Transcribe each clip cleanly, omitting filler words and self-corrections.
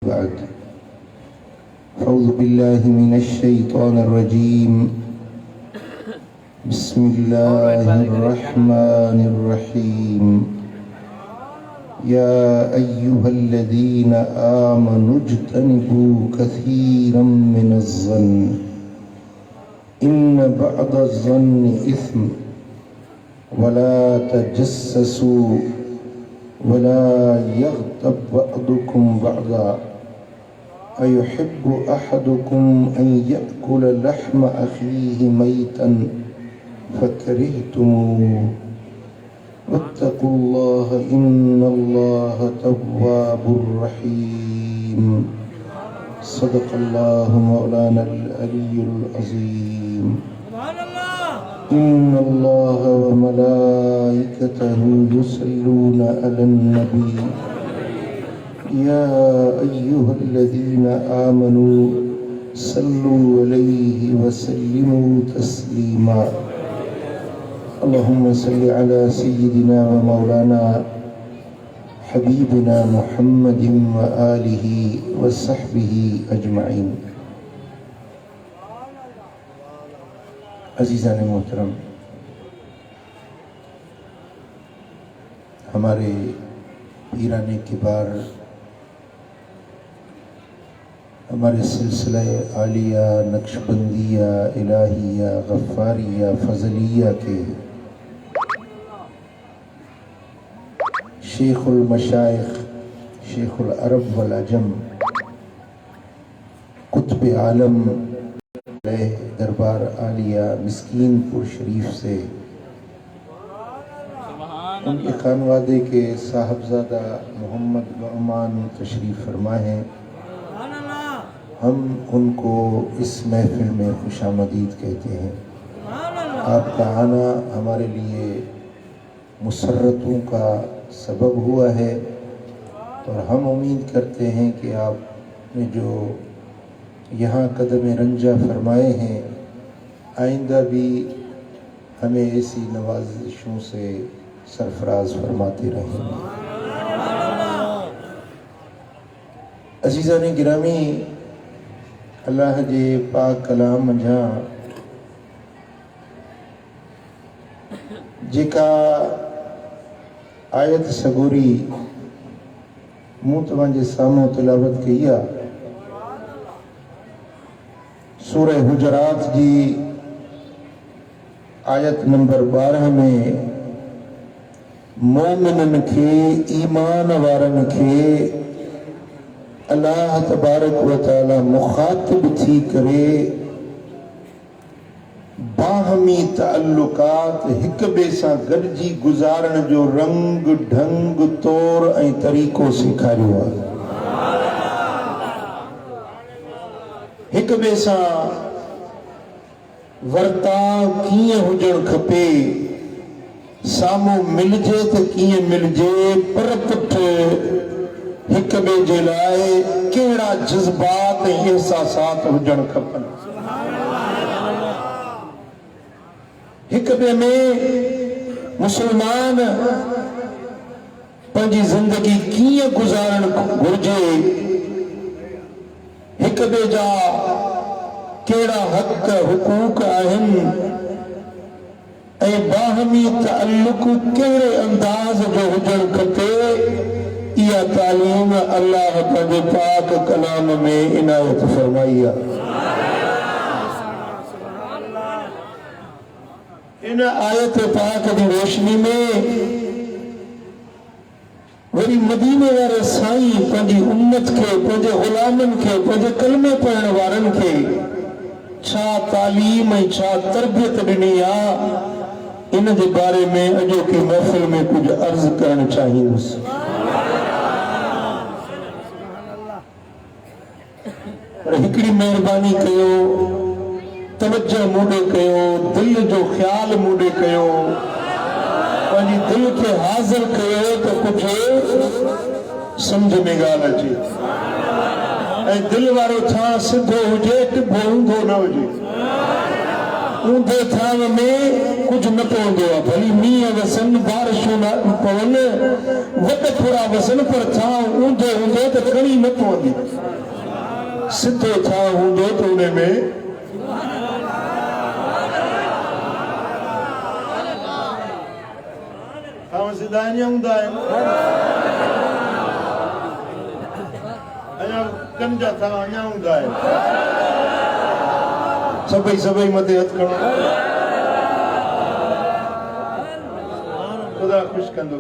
बाद अऊज़ु बिल्लाहि मिनश शैतानिर रजीम बिस्मिल्लाहिर रहमानिर रहीम या अय्युहल्लज़ीना आमनुज्तनिबू कसीरम मिनज़्ज़न्न इन्न बअदज़्ज़न्नि इस्म वला तजस्ससू वला यग़्तब बअदुकुम बअदा अयुहिब्बु अहदुकुम अन यअकुल लहम अखीहि मैतन फकरिहतुमूह वत्तकुल्लाह इन्नल्लाह तव्वाबुर रहीम। सदक़ल्लाहु मौलानल अलियुल अज़ीम। इन्नल्लाह व मलाइकतहु युसल्लूना अलन नबी या अय्युहल्लज़ीना आमनू सल्लू अलैहि व सल्लिमू तस्लीमा। अल्लाहुम्मा सल्लि अला सय्यिदिना व मौलाना हबीबिना मुहम्मदिन व आलिहि व सहबिहि अजमईन। अज़ीज़ान मोहतरम, हमारे पीराने किबार, हमारे सिलसिला आलिया, नक्शबंदिया, इलाहिया, गफ्फारिया, फजलिया के शेखुल मशाइख, शेखुल अरब वल अजम, कुतुब आलम दरबार आलिया मिस्कीनपुर शरीफ से उनके खानवादे के साहबजादा मोहम्मद नुअमान तशरीफ़ फरमा हैं। हम उनको इस महफिल में खुशामदीद कहते हैं। आपका आना हमारे लिए मुसर्रतों का सबब हुआ है और हम उम्मीद करते हैं कि आपने जो यहाँ कदम रंजा फरमाए हैं, आइंदा भी हमें ऐसी नवाजिशों से सरफराज फरमाते रहेंगे। अज़ीज़ान गिरामी, अल्लाह जे पाक कलाम मंझां जेका आयत सगोरी मूं तव्हांजे साम्हूं तिलावत कई आहे, सूरह हुजरात जी आयत नंबर 12 में मोमिनन खे, ईमान वारन खे अल्लाह तबारक व तआला मुखातिब थी करे बाहमी ताल्लुकात हिक ॿिए सां गॾिजी गुज़ारण जो रंग ढंग तौर ऐं तरीक़ो सेखारियो आहे। हिक ॿिए सां वर्ताव कीअं हुजणु खपे, साम्हूं मिलजे त कीअं मिलजे, पर पुठ हिक ॿिए जे लाइ कहिड़ा जज़्बात ऐं एहसासात हुजणु खपनि। हिक ॿिए में मुसलमान पंहिंजी ज़िंदगी कीअं गुज़ारणु घुरिजे, हिक ॿिए जा कहिड़ा हक़ हुकूक आहिनि ऐं बाहमी ताल्लुक कहिड़े अंदाज़ जो हुजणु खपे, इहा तालीम अल्लाह पंहिंजे पाक कलाम में इनायत फरमाई आहे। इन आयत पाक जी रोशनी में वरी मदीने वारे साईं पंहिंजी उम्मत खे, पंहिंजे गुलामनि खे, पंहिंजे कलमे पढ़ण वारनि खे छा तालीम ऐं छा तरबियत ॾिनी आहे, इन जे बारे में अॼोकी महफ़िल में कुझु अर्ज़ करणु चाहींदुसि। पर हिकिड़ी महिरबानी कयो, तवज्जो मूंॾे कयो, दिल जो ख्याल मूंॾे कयो, पंहिंजी दिल खे हाज़िर कयो त कुझु सम्झ में ॻाल्हि अचे। ऐं दिल वारो छा सिधो हुजे, टिभो ऊंधो न हुजे। ऊंधे थाम में कुछ न पवंदो आहे भली मींहं वसन बारिशूं न पवनि वॾ थोरा वसन पर थाम ऊंधो हूंदो त खणी न पवंदी सिधो थाम हूंदो त उन में थाम सिधा ईअं हूंदा आहिनि अञा कनि जा थाम अञा हूंदा आहिनि सभई मथे हथ खणो खुदा खुश कंदो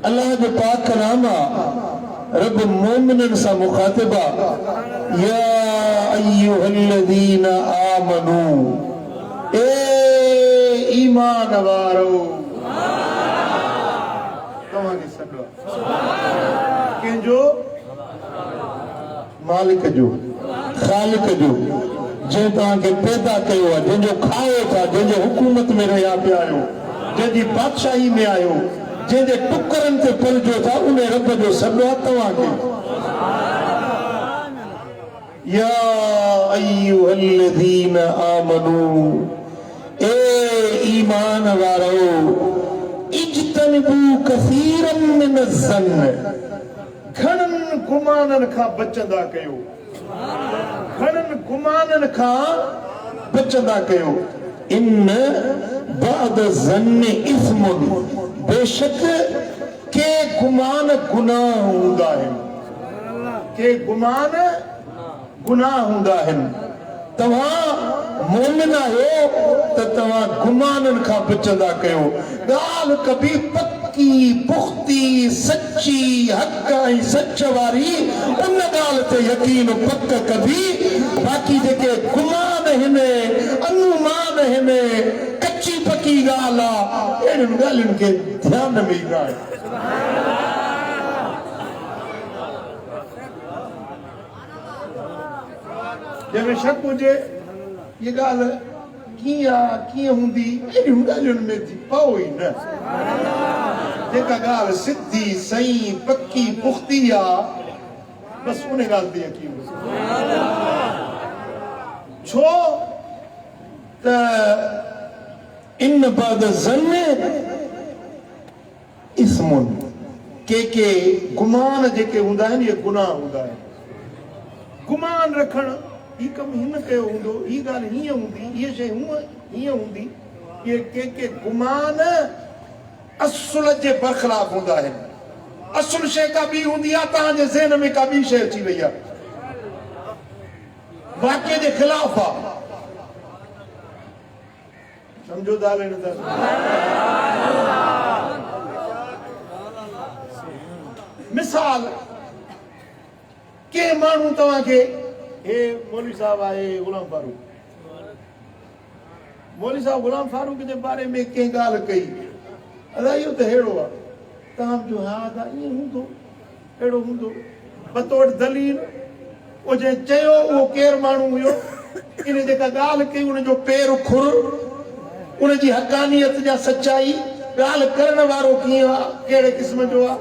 अल्लाह जो पाक कलाम रब मोमिनन सां मुखातिब आहे या अय्युहल्लज़ीना आमनू ए ईमान वारो तव्हांखे सॾु कंहिंजो मालिक जो खालिक जो जंहिं तव्हांखे पैदा कयो आहे जंहिंजो खाओ था जंहिंजे हुकूमत में रहिया पिया आहियो जंहिंजी बादशाही में आहियो जंहिंजे टुकरनि ते पलजो था उन रब जो सॾु आहे तव्हांखे या अय्युहल्लज़ीन आमनू ए ईमान वारो इज्तनिबू कसीरन मिन ज़न्न घणनि गुमाननि खां बचंदा कयो घणनि गुमाननि खां बचंदा कयो इन बाद ज़न्न इस्मुन बेशक के गुमान गुनाह हूंदा आहिनि के गुमान गुनाह हूंदा आहिनि तव्हां मोमिन आहियो त तव्हां गुमाननि खां बचंदा कयो ॻाल्हि कबी पक्की पुख्ती सच्ची हक़ ऐं सच वारी उन ॻाल्हि ते यकीन पक कबी बाक़ी जेके गुमान आहिनि अनुमान आहिनि कच्ची पक्की ॻाल्हि आहे अहिड़ियुनि ॻाल्हियुनि खे ध्यान में ई न आहे जंहिंमें शक हुजे ये ॻाल्हि कीअं हूंदी अहिड़ियुनि ॻाल्हियुनि में थी पओ ई न जेका ॻाल्हि सिधी सही पक्की पुख्ती आहे बसि उन ॻाल्हि ते यकीन छो त इन बाद ज़न्न इस्मुन के गुमान जेके हूंदा आहिनि इहे गुनाह हूंदा आहिनि गुमान रखणु ही कम हिन कयो हूंदो ही ॻाल्हि हीअं हूंदी हीअ शइ हीअं हूंदी इहे के गुमान असुल जे बरख़िलाफ़ हूंदा आहिनि असुल शइ का ॿी हूंदी आहे तव्हांजे ज़हन में का ॿी शइ अची वई आहे वाक़िए जे ख़िलाफ़ आहे सम्झो था न था मिसाल के माण्हू तव्हांखे हे मौलवी साहब आहे गुलाम फारूक जे बारे में कंहिं ॻाल्हि कई अदा इहो त अहिड़ो आहे तव्हां जो हा अदा ईअं हूंदो अहिड़ो हूंदो बतौर दलील उहो जंहिं चयो उहो केरु माण्हू हुयो इन जेका ॻाल्हि कई उनजो पेर खुर उनजी हक़ानियत जा सचाई ॻाल्हि करण वारो कीअं आहे कहिड़े क़िस्म जो आहे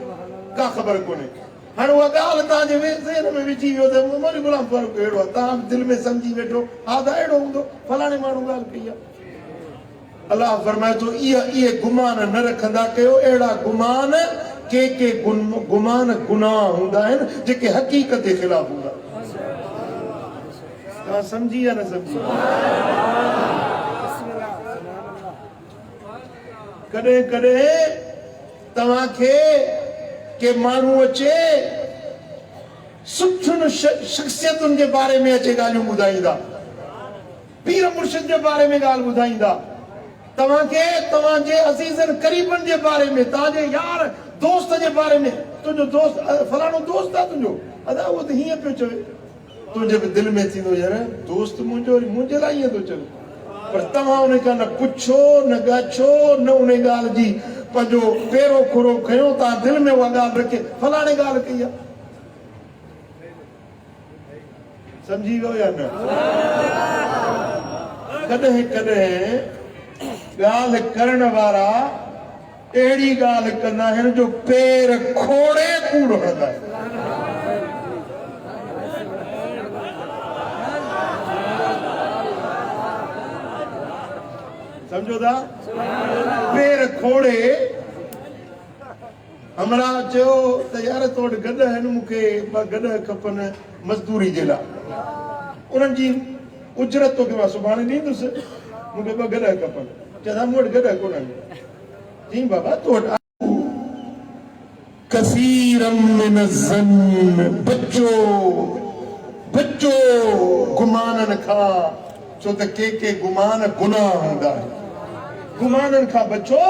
का ख़बर कोन्हे हाणे उहा ॻाल्हि तव्हांजे ज़हन में विझी वियो त मौलवी गुलाम फारूक अहिड़ो आहे तव्हां दिलि में सम्झी वेठो हा त अहिड़ो हूंदो फलाणे माण्हू ॻाल्हि कई आहे अलाह फरमाए थो इहे गुमान न रखंदा कयो अहिड़ा गुमान के गुमान गुनाह हूंदा आहिनि जेके हक़ीक़त जे ख़िलाफ़ हूंदा तव्हां सम्झी या न सम्झी कॾहिं कॾहिं तव्हांखे के माण्हू अचे सुठियुनि शख़्सियतुनि जे बारे में अचे ॻाल्हियूं ॿुधाईंदा पीर मुर्शिद जे बारे में ॻाल्हि ॿुधाईंदा तव्हांखे तव्हांजे अज़ीज़नि क़रीबनि जे बारे में तव्हांजे यार दोस्त जे बारे में तुंहिंजो दोस्त फलाणो दोस्त आहे तुंहिंजो अदा उहो त हीअं पियो चवे तुंहिंजे बि दिलि में थींदो यार दोस्त मुंहिंजे लाइ ईअं थो चवे पर तव्हां उन खां न पुछो न ॻाछो न उन ॻाल्हि जी पंहिंजो पेरो खुरो खयो तव्हां दिलि में उहा ॻाल्हि रखे फलाणे ॻाल्हि कई आहे सम्झी वियो या न कॾहिं कॾहिं ॻाल्हि करण वारा अहिड़ी ॻाल्हि कंदा आहिनि जो पेर खोड़े कूड़ हणंदा आहिनि समझो था पैर खोड़े हमरा जो त यार तोड़ गड है मूंखे गड खपन मजदूरी जे लाइ उन्हनि जी उजरत तोखे मां सुभाणे ॾींदुसि मूंखे ॿ गड खपनि चवंदा मूं वटि गड कोन्हनि जी बाबा तो कसीरम मिन ज़न्न बचो बचो गुमानन खां छो त के गुमान गुनाह हूंदा गुमानन खां बचो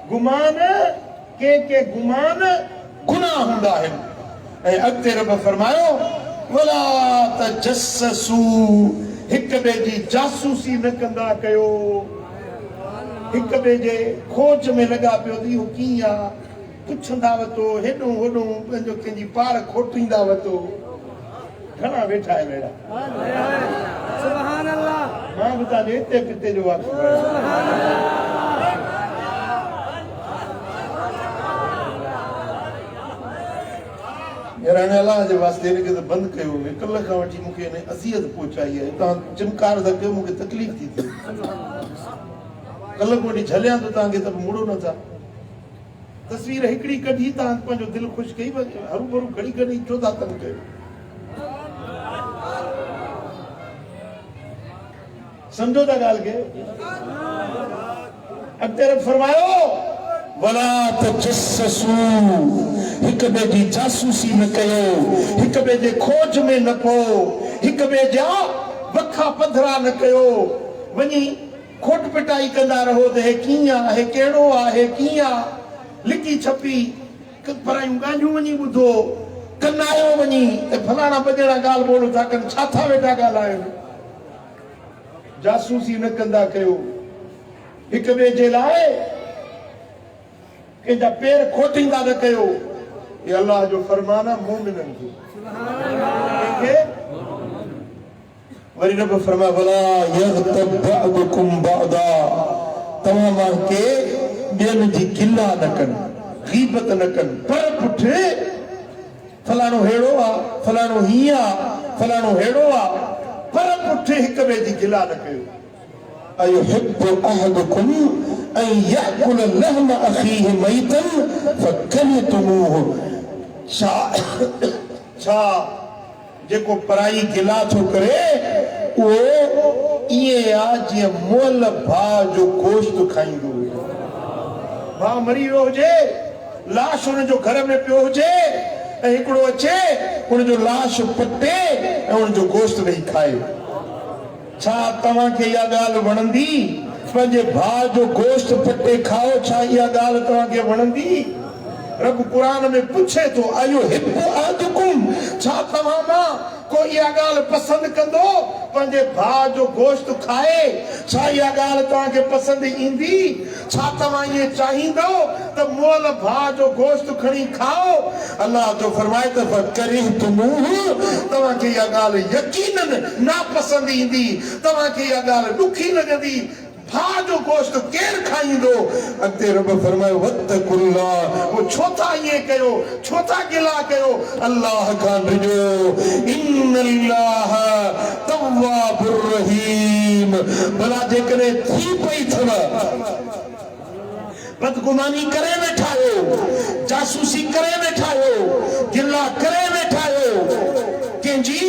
गुमान के गुमान गुनाह हूंदा आहिनि ऐं अॻिते रब फरमायो वला तजस्ससू हिक ॿिए जी जासूसी न कंदा कयो हिक ॿिए जे खोज में लॻा पियो त इहो कीअं आहे पुछंदा वतो हेॾो होॾो पंहिंजो कंहिंजी पार खोटींदा वतो घणा वेठा आहिनि अहिड़ा सुभान अल्लाह मां बि तव्हांजे हिते किथे जो वाक़िफ़ यार अल्लाह जे वास्ते इनखे त बंदि कयो कल्ह खां वठी मूंखे इन अज़ियत पहुचाई आहे तव्हां चिमकार था कयो मूंखे तकलीफ़ थी थिए कल्ह कोठी झलियां त तव्हांखे त मुड़ो नथा तस्वीर हिकिड़ी कढी तव्हां पंहिंजो दिलि ख़ुशि कई हरू भरू घड़ी घड़ी छो था तंग कयो समझो था ॻाल्हि खे अॻिते फरमायो वला तजस्ससू हिक ॿिए जी जासूसी न कयो हिक ॿिए जे खोज में न पो हिक ॿिए जा वखा पधरा न कयो वञी खोट पिटाई कंदा रहो त हे कीअं आहे कहिड़ो आहे कीअं लिकी छपी परायूं गांजूं वञी ॿुधो कनायो वञी त फलाणा बजड़ा ॻाल्हि ॿोल था कनि छा था वेठा ॻाल्हाइनि जासूसी न कंदा कयो हिक ॿिए जे लाइ कंहिंजा पेर खोटींदा न कयो ये अल्लाह जो फरमान आहे मोमिननि खे वरी रब फरमाए वला यग़तब बअदुकुम बअदा तव्हां मां के ॿियनि जी गिला न कनि गीबत न कनि पर पुठि फलाणो हेड़ो आहे फलाणो हीअं आहे फलाणो हेड़ो आहे पर पुठि हिक ॿिए जी गिला न कयो अयुहिब्बु अहदुकुम अन याकुल लहम अखीहि मैतन फकरिहतमूहु छा जेको पराई गिला थो करे उहो ईअं आहे जीअं मुअल भाउ जो गोश्त खाईंदो हुजे भाउ मरी वियो हुजे लाश हुनजो घर में पियो हुजे ऐं हिकिड़ो अचे हुनजो लाश पटे ऐं हुनजो गोश्त वेही खाए छा तव्हांखे इहा ॻाल्हि वणंदी पंहिंजे भाउ जो गोश्त पटे खाओ छा इहा ॻाल्हि तव्हांखे वणंदी रब कुरान में पूछे तो आयो हिब्बु अहदुकुम छा तव्हां मां को इहा ॻाल्हि पसंदि कंदो पंहिंजे भाउ जो गोश्त खाए छा इहा ॻाल्हि तव्हांखे पसंदि ईंदी छा तव्हां इएं चाहींदो त मुअल भाउ जो गोश्त खणी खाओ अल्लाह जो फरमाए त फकरिहतमूहु तव्हांखे इहा ॻाल्हि यकीनन नापसंद ईंदी तव्हांखे इहा ॻाल्हि ॾुखी लॻंदी भाउ जो गोश्त केरु खाईंदो अॻिते रब फरमायो वत्तकुल्लाह वो छो था ईअं कयो छो था गिला कयो अल्लाह खां डिॼो इन्नल्लाह तव्वाबुर रहीम भला जेकॾहिं थी पई अथव बदगुमानी करे वेठा आहियो जासूसी करे वेठा आहियो गिला करे वेठा आहियो कंहिंजी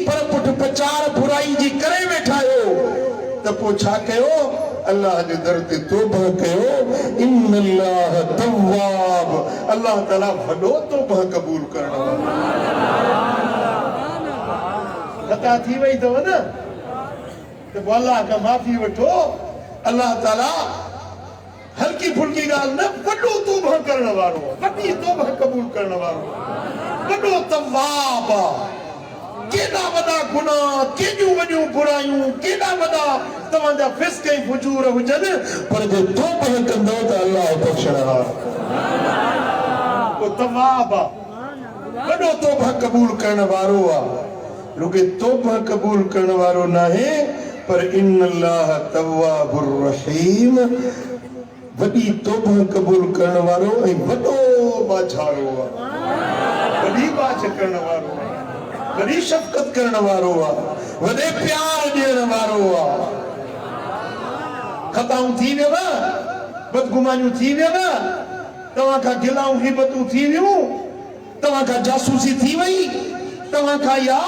पर पुठ पचार बुराई जी करे वेठा आहियो त पोइ छा कयो अल्लाह जे दर ते तौबा कयो इन्नल्लाह तव्वाब अल्लाह ताला वॾो तौबा क़बूल करण खता थी वई अथव न त पोइ अल्लाह खां माफ़ी वठो अल्लाह ताला हल्की फुल्की ॻाल्हि न वॾो तौबा करण वारो वॾी तौबा क़बूल करण वारो वॾो तव्वाब केॾा वॾा गुनाह केॾियूं वॾियूं बुरायूं केॾा वॾा तव्हांजा फिस्क ऐं फुजूर हुजनि पर जे तौबा कंदो त अल्लाह बख़्शण वारो तव्वाब वॾो तौबा क़बूल करण वारो आहे रुगे तौबा क़बूल करण वारो नाहे पर इन्नल्लाह तव्वाबुर रहीम वॾी तौबा क़बूल करण वारो ऐं वॾो बाछारो आहे वॾी बाछ करण वारो वॾी शफ़क़त करण वारो आहे वॾे प्यार ॾियण वारो आहे खताऊं थी वेव, बदगुमानियूं थी वेव, तव्हां खां गिलाऊं हिबतूं थी वियूं, तव्हां खां जासूसी थी वई, तव्हां खां या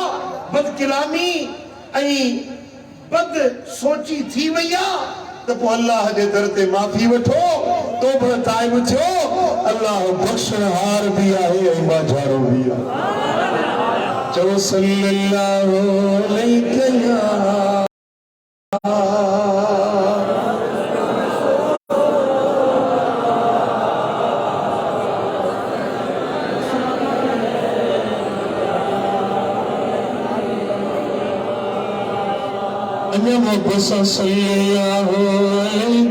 बदकलामी ऐं बद सोची थी वई आहे, त पोइ अल्लाह जे दर ते माफ़ी वठो, तौबा ताइब थियो। अल्लाह बख़्शणहार बि आहे ऐं बाज़ारो बि आहे। चओ सल्लल्लाहु अलैहि या सल्लल्लाहु अलैहि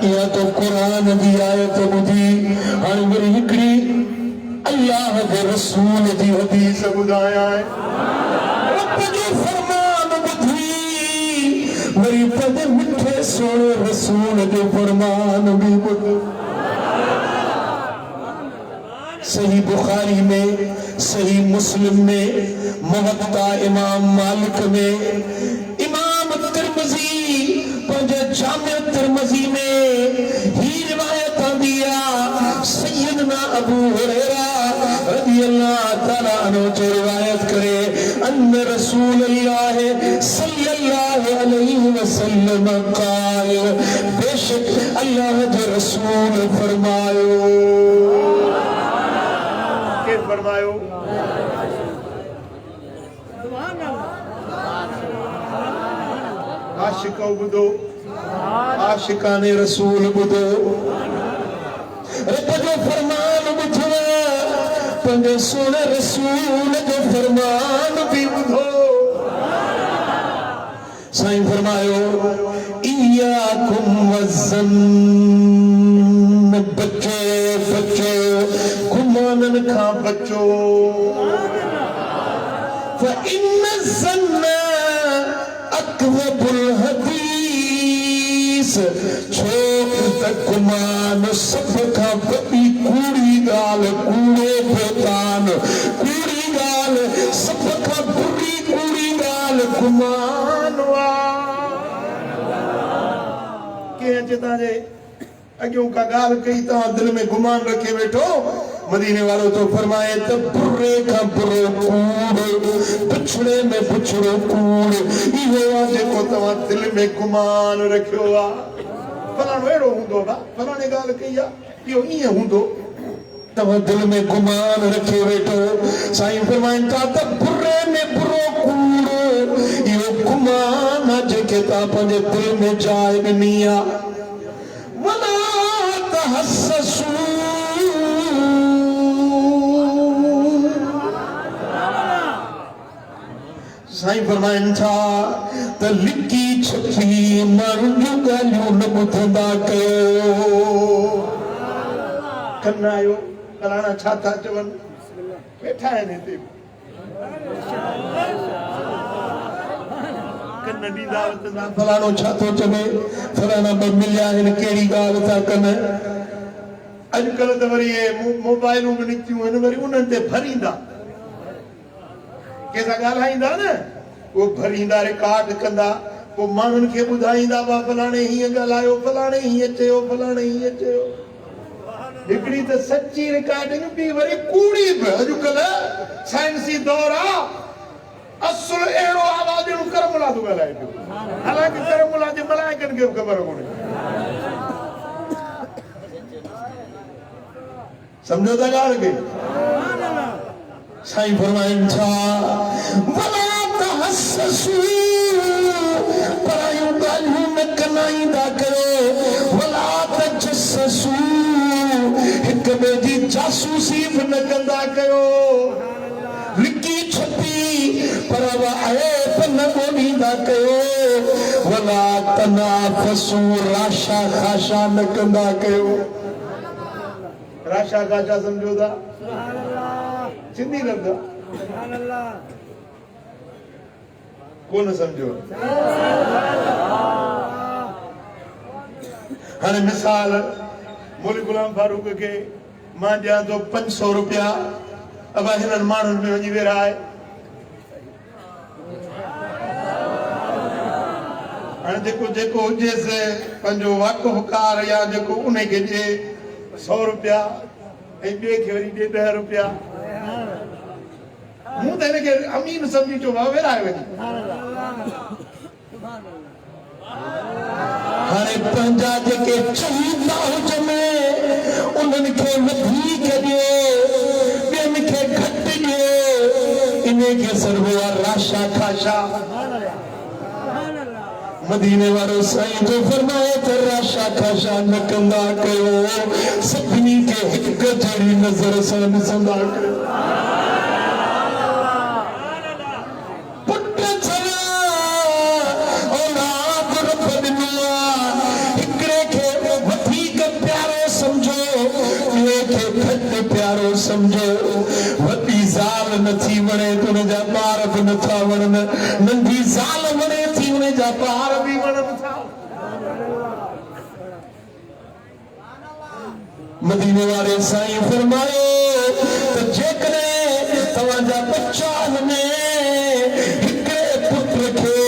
या तो कुरान दी आयत ॿुधी, हाणे वरी हिकिड़ी अल्लाह जे रसूल जी हदीस ॿुधाया आहे। रब जो फरमान ॿुधी वरी पंहिंजे मिठे सोणे रसूल जो फरमान भी ॿुध। सही बुखारी में, सही मुस्लिम में, मुवत्ता इमाम मालिक में, इमाम तिरमिज़ी पंहिंजे जामे तिरमिज़ी में ही रिवायत आंदी आहे। सैयदना अबू हुरैरा रज़ियल्लाहु तआला अन्हु जो रिवायत करे, अन रसूलुल्लाह सल्लल्लाहु अलैहि वसल्लम क़ाल, बेशक अल्लाह जो रसूल फरमायो, के फरमायो, आशिको बुधो, आशिकाने रसूल बुधो, रब जो फरमान बुधो, पंहिंजे सोने रसूल जो फरमान भी बुधो। साईं फरमायो, इय्याकुम वज़्ज़न, बचो बचो गुमानन खां बचो। फ़इन्न ज़न्न अक़्वबुल हदीस, छो त गुमान सब खां वॾी कूड़ी ॻाल्हि, कूड़ो बहतान, कूड़ी ॻाल्हि, सब खां बुरी कूड़ी ॻाल्हि गुमान आहे। के अचे तव्हांजे अॻियों का ॻाल्हि कई, तव्हां दिलि में गुमान रखे वेठो, मदीने वालो तो फरमाए त बुरे खां बुरो कूड़, पुछड़े में पुछड़ो कूड़, इहो आहे जेको तव्हां दिलि में गुमान रखियो आहे। फलाणो अहिड़ो हूंदो बा, फलाणे ॻाल्हि कई आहे, इहो ईअं हूंदो, तव्हां दिलि में गुमान रखे वेठो। साईं फरमाइनि था त बुरे में बुरो कूड़, इहो गुमान आहे जेके तव्हां पंहिंजे दिलि में जाइ ॾिनी आहे। वला तहस्ससू, साईं फरमाइनि था त लिकी छपी माण्हुनि जूं ॻाल्हियूं न ॿुधंदा कयो। कन्ना आहियो, फलाणा छा था चवनि, वेठा आहिनि हिते, कन ॾींदा वठंदा, फलाणो छा थो चवे, फलाणा ॿ मिलिया आहिनि, कहिड़ी ॻाल्हि था कनि। अॼुकल्ह त वरी इहे मोबाइलूं बि निकितियूं आहिनि, वरी उन्हनि ते भरींदा, कंहिंसां ॻाल्हाईंदा न, उहो भरींदा, रिकॉर्ड कंदा, पोइ माण्हुनि खे ॿुधाईंदा, बा फलाणे हीअं ॻाल्हायो, फलाणे हीअं चयो, फलाणे हीअं चयो। हिकिड़ी त सची रिकॉर्डिंग, ॿी वरी कूड़ी बि। अॼुकल्ह साइंसी दौर आहे, असुल अहिड़ो आवाज़ करमुला थो ॻाल्हाए पियो, हालांकि करमुला जे मलाइकनि खे बि ख़बर कोन्हे। सम्झो था ॻाल्हि खे? साईं फरमाइनि था, वला तहस्ससू, परायूं ॻाल्हियूं न कनाईंदा कयो। वला तजस्ससू, हिक ॿिए जी जासूसी बि न कंदा कयो। लिकी छपी पर ऐब न ॻोल्हींदा कयो। वला तनाफसू, राशा खाशा न कंदा कयो। राशा खाशा समझो था? सिंधी लफ़्ज़ कोन समझो। हाणे मिसाल मौलवी गुलाम फारूक के मां ॾियां थो 500 रुपया अब हिननि माण्हुनि में वञी वेराए हाणे जेको हुजेसि पंहिंजो वाक़ुफ़कार या जेको उन खे ॾिए 100 रुपया ऐं ॿिए खे वरी ॾिए 10 रुपया मूं त हिनखे अमीन सम्झी चयो वेराए वञी हाणे पंहिंजा जेके चहींदा हुजनि उन्हनि खे वधीक ॾिए ॿियनि खे घटि ॾिए इन खे सरबो आहे राशा खाशा मदीने वारो साईं जो फरमाए त राशा खाशा न कंदा कयो सभिनी खे हिक जहिड़ी नज़र सां ॾिसंदा कयो समझो वॾी ज़ाल नथी वणे त उन जा ॿार बि नथा वणनि नंढी ज़ाल वणे थी उन जा ॿार बि वणनि था मदीने वारे साईं फरमायो त जेकॾहिं तव्हांजा बच्चा में हिकिड़े पुट खे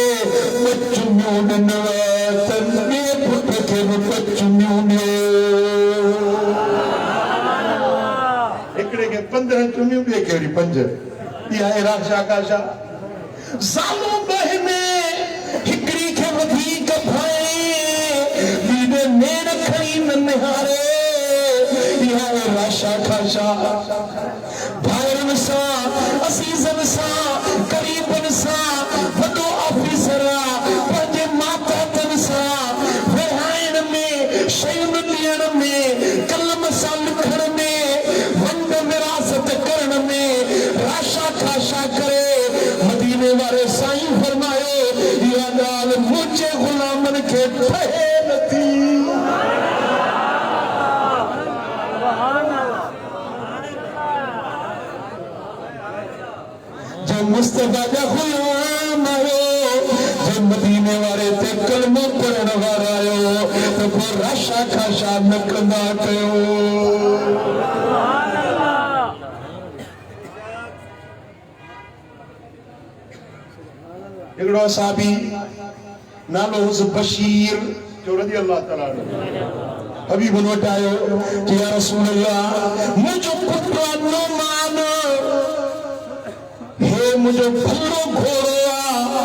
ॿ चुमियूं ॾिनव त ॿिए पुट खे बि ॿ चुमियूं ॾियो 15 चुमियूं ॿिए खे वरी 5 इहा आहे राशा काशा ज़ालूं में हिकिड़ी खे वधीक भाई ॿी नेर खणी न निहारे इहा आहे राशा खाशा भाइरनि सां असीज़नि सां क़रीबनि सां वॾो ऑफिसर पंहिंजे मातातनि सां विहाइण में शयुनि ॾियण में कलम सां लिखण में राशा खाशा करे मदीने वारे साईं फरमायो इहा ॻाल्हि मुंहिंजे गुलामनि खे ठहे नथी जो मुस्तफा जा गुलाम आयो जो मदीने वारे ते कलमो पढ़ण वारा आयो त पोइ राशा खाशा न कंदा कयो हिकिड़ो साहबी नालो हुस बशीर जो रज़ी अल्लाह ताला हबीबन वटि आयो कि या रसूल अल्लाह मुंहिंजो पुटु नोमान हे मुंहिंजो भलो घोड़ो आहे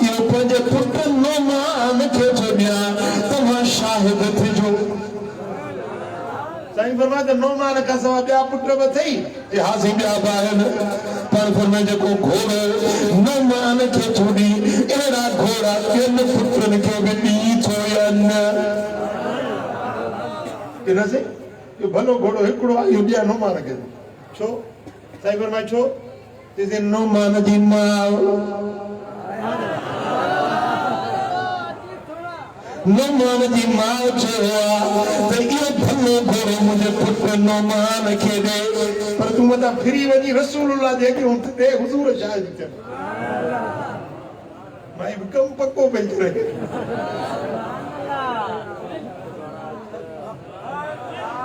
इहो पंहिंजे पुटु नोमान खे थो ॾियां तव्हां शाहिद थिजो साईं फरमाए त नोमान खां सवाइ ॿिया पुट बि अथई जे हाज़ी ॿिया बि आहिनि पर फरमाए जेको घोड़ो नोमान खे थो ॾी अहिड़ा घोड़ा ॿियनि पुटनि खे बि ॾी थो या न ॾिनसि इहो भलो घोड़ो हिकिड़ो आहे इहो ॿिया नोमान खे छो साईं फरमाए छो तेसि नोमान जी माउ नोमान जी माउ चयो त इहो भलो घोड़ो मुंहिंजे पुटु नोमान खे ॾे पर तूं मथां फिरी वञी रसूलुल्लाह जे अॻियां ॾे हुज़ूर शाहिद थियनि मां बि कमु पको पई करे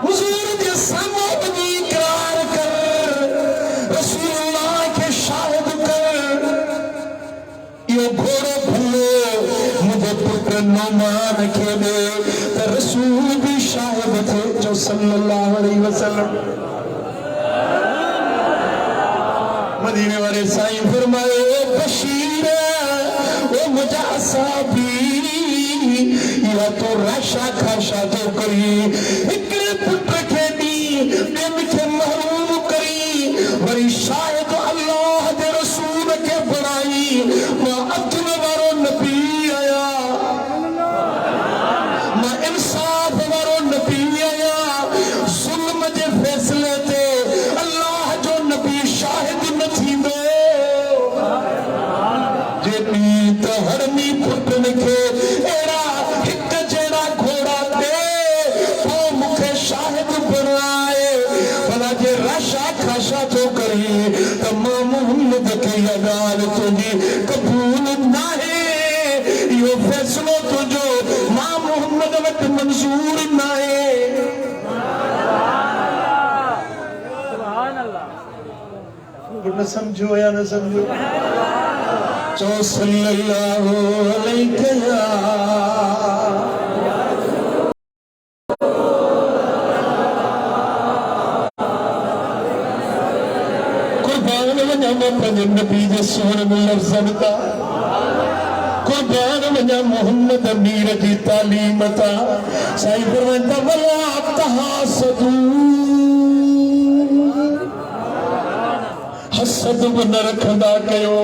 हुज़ूर जे साम्हूं वञी इक़रार कर रसूलुल्लाह खे शाहिद कर इहो घोड़ो भलो मुंहिंजे पुटु नोमान खे ॾे त रसूल बि शाहिद थिए जो सल्लल्लाहु अलैहि वसल्लम मदीने वारे साईं फरमायो बशीर ओ मुंहिंजा साहबी इहा तो राशा खाशा थो करी हिकिड़े पुट खे ॾी ॿियनि खे महरूम करी वरी शायदि अल्लाह जे रसूल खे बणाई मां अदल वारो नबी आहियां मां इंसाफ वारो नबी आहियां ज़ुल्म जे फ़ैसिले ते अल्लाह जो नबी शाहिद न थींदो जे ॾी त हरनी पुटनि खे अहिड़ा हिक जहिड़ा घोड़ा ॾे पोइ मूंखे शाहिद बणाए भला जे राशा खाशा थो करी त मां मोहम्मद खे इहा ॻाल्हि तुंहिंजी क़बूल नाहे इहो फ़ैसिलो तुंहिंजो मां मोहम्मद वटि मंज़ूर नाहे न समझो या न समझो चो सल्लल्लाहु अलैहि या नबी जे सोहन लफ्ज़न ता कुर्बान वञा मोहम्मद अमीर जी तालीम ता साईं फरमाइंदा वला तहासदू हसद न रखंदा कयो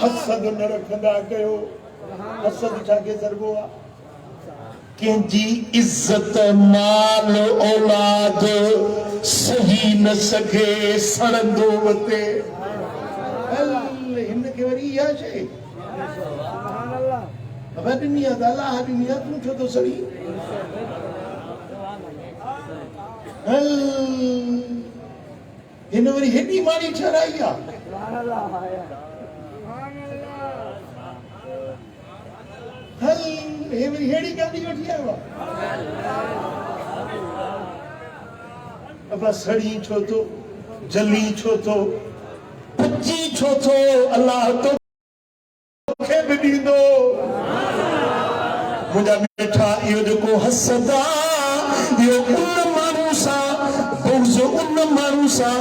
हसद न रखंदा कयो हसद छाके ज़रबो आ कंहिंजी इज्जत माल औलाद सही न सघे सड़ंदो वते हिन खे वरी इहा शइ ख़बर ॾिनी आहे त अलाह ॾिनी आहे तूं छो थो सड़ी हिन वरी हेॾी माड़ी ठहिराई आहे हे वरी हेड़ी गाड़ी वठी आयो अब सड़ी छो तो जली छो तो पची छो थो अल्लाह तो खे बि ॾींदो मुंहिंजा मिठा इहो जेको हसद आहे इहो उन माण्हू सां बुग़्ज़ उन माण्हू सां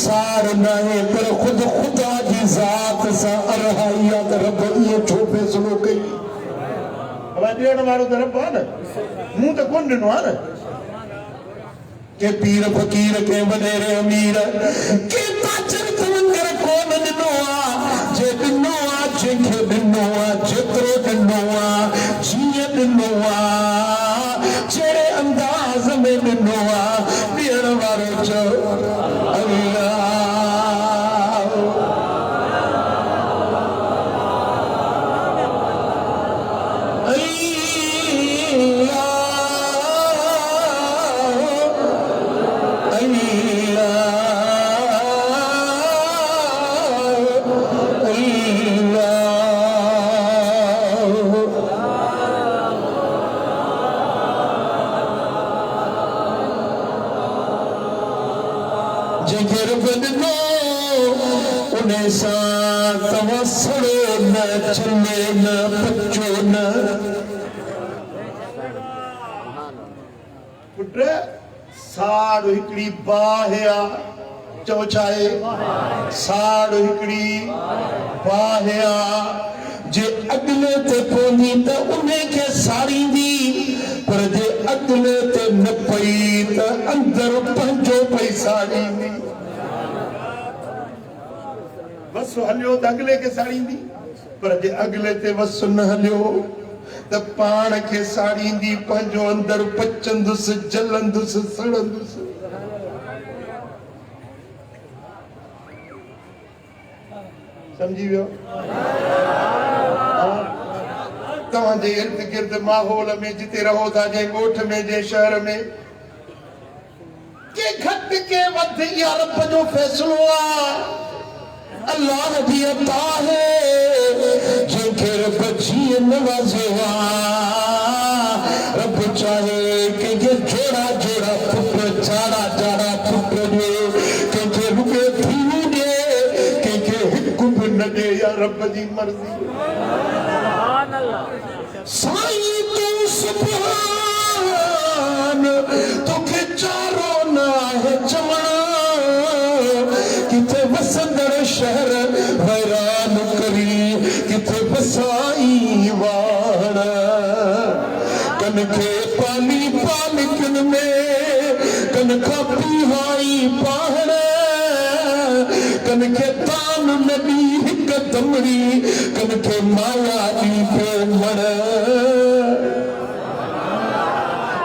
सार न आहे पर ख़ुदि ख़ुदा जी ज़ात सां अरहाई आहे त रब इहो छो फ़ैसिलो कई ॾियण वारो त रब आहे न मूं त कोन ॾिनो आहे न के पीर फ़कीर के वॾेरे अमीर के ताजर कलंदर कोन ॾिनो आहे जे ॾिनो आहे जंहिंखे ॾिनो आहे जेतिरो ॾिनो आहे जीअं ॾिनो आहे जहिड़े अंदाज़ में ॾिनो आहे ॾियण वारो चओ अल्लाह साड़ हिकड़ी बाह चओ छाए साड़ हिकड़ी बाह जे अगले ते पवंदी त उन्हे खे साड़ींदी पर जे अगले ते न पई त अंदर पंहिंजो पई साड़ींदी बस हलियो त अगले खे साड़ींदी पर जे अगले ते वस न हलियो त पाण खे साड़ींदी पंहिंजो अंदर पचंदुसि जलंदुसि सड़ंदुसि समझी वियो तव्हांजे इर्द गिर्द माहौल में जिते रहो था जे ॻोठ में जे शहर में के घटि के वध इहा रब जो फ़ैसिलो आहे अल्लाह जी अता है जंहिंखे रब जीअं नवाज़ियो आहे रब चाहे कंहिंखे जोड़ा जोड़ा पुट जाड़ा जाड़ा पुट ॾिए कंहिंखे रुॻे धीउ ॾिए कंहिंखे हिकु बि न ॾिए या रब जी मर्ज़ी साईं तूं सुभान तोखे चारो न आहे चवण किथे वसंदड़ शहर वैरान करी किथे बसाई वाण कन खे पानी पालिकन में कन खां पीहाई पाहण कन खे तान न ॾी हिक दमड़ी कन खे माया ॾी पियो मण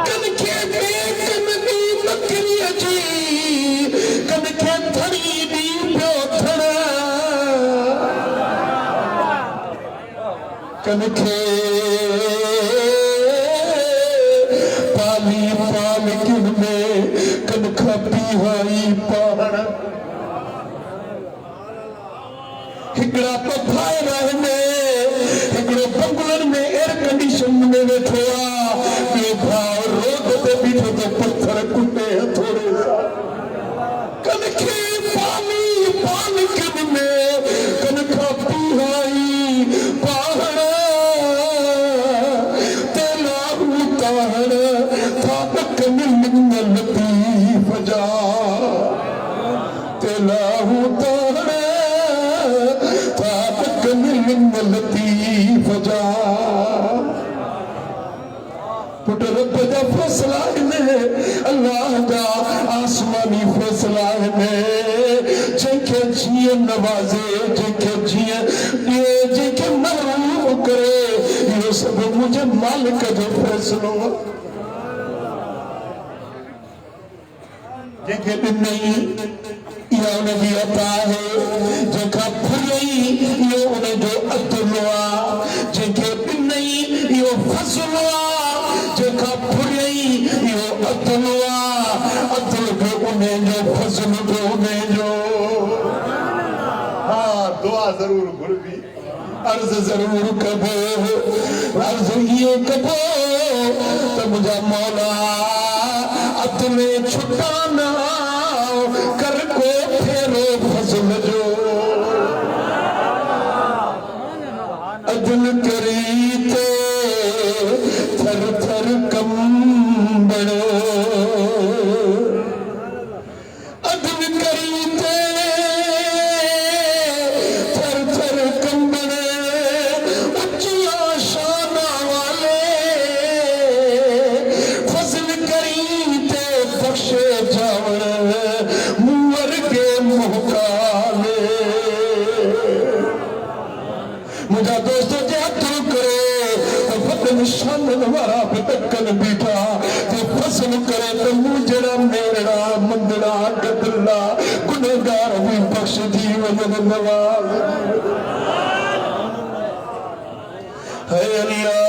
कन खे बेकन ॾी बकरीअ जी कन खे धड़ी कन खे पाली पालिकिन में कन खां पीहाई पाहण हिकिड़ा पफाए रहने हिकिड़ो बंगलन में एयर कंडीशन में वेठो आहे ॿियो भाउ रोड ते बीठो त पत्थर कुटे हथोड़े सां कन खे रब दा फैसला ने अल्लाह दा आसमानी फैसला ने जेके जिए नवाजे जेके जिए जेके मरूम करे ये सब मुझे मालिक जो फैसलो जेके दिन नहीं या नबी अता है जेका फुरई यो उन्हें जो अतलवा जेके दिन नहीं यो फसलवा जेका फुरई यो अतलवा अतल के उन्हें जो फसल के उन्हें जो हाँ दुआ जरूर गुरबी अर्ज जरूर कबो अर्ज ये कबो तो मुझे मौला अतले छुटाना कर को फेरो फजल जो अदल करीते थर थर कंबड़ो अदल करीते थर थर कंबड़े उच्चिया शाना वाले फजल करीते बख्शे जावड़ मुझा दोस्तों जातू करे तो फतन शानन वारा बतकन बीठा ते फसल करे तो मुझड़ा मेरा मंदड़ा गदला गुनहगार भी बख्श जीवन नवाज है अल्लाह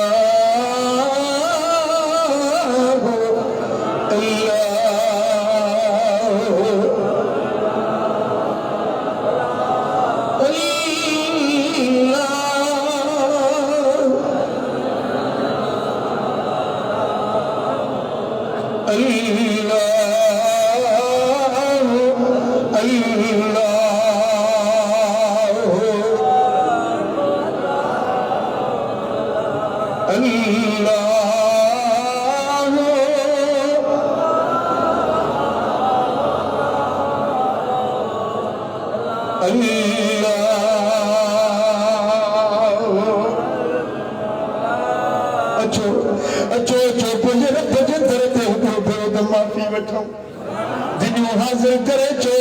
हाजिर करे चो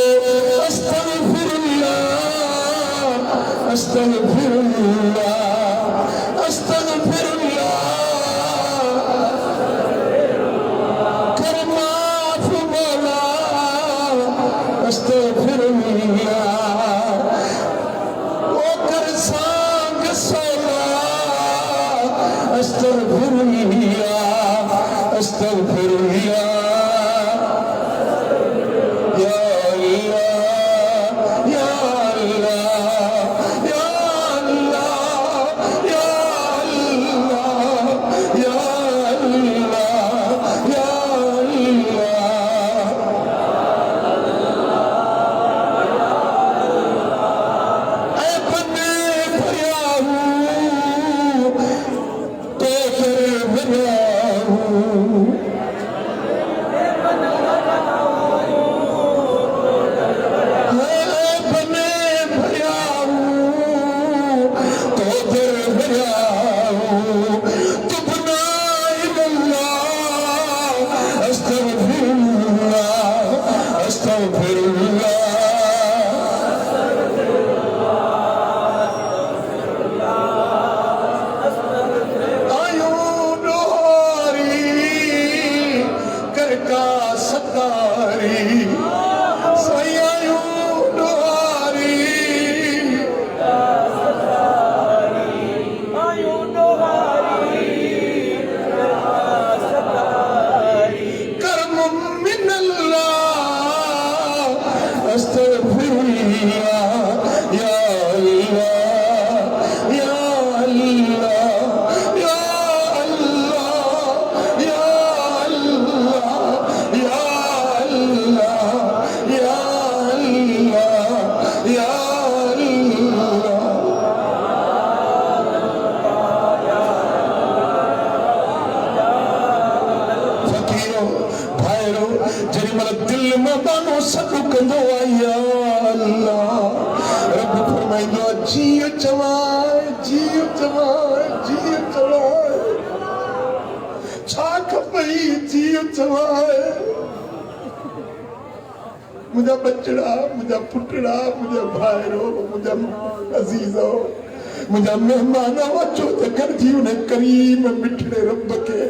अस्तगफिरुल्लाह अस्तगफिरुल्लाह अस्तगफिरुल्लाह कर माफ मौला अस्तगफिरुल्लाह ओ कर सांग सोला अस्तगफिरुल्लाह अस्तगफिरुल्लाह छाख पई जीव चवाए मुझा बचड़ा मुझा पुटड़ा मुझा भाईरो मुझा अजीजो मुझा मेहमान अचो त गॾिजी उन करीम मिठड़े रब के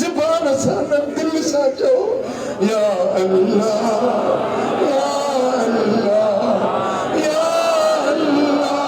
ज़ुबान सां न दिल सां चओ या अल्लाह या अल्लाह या अल्लाह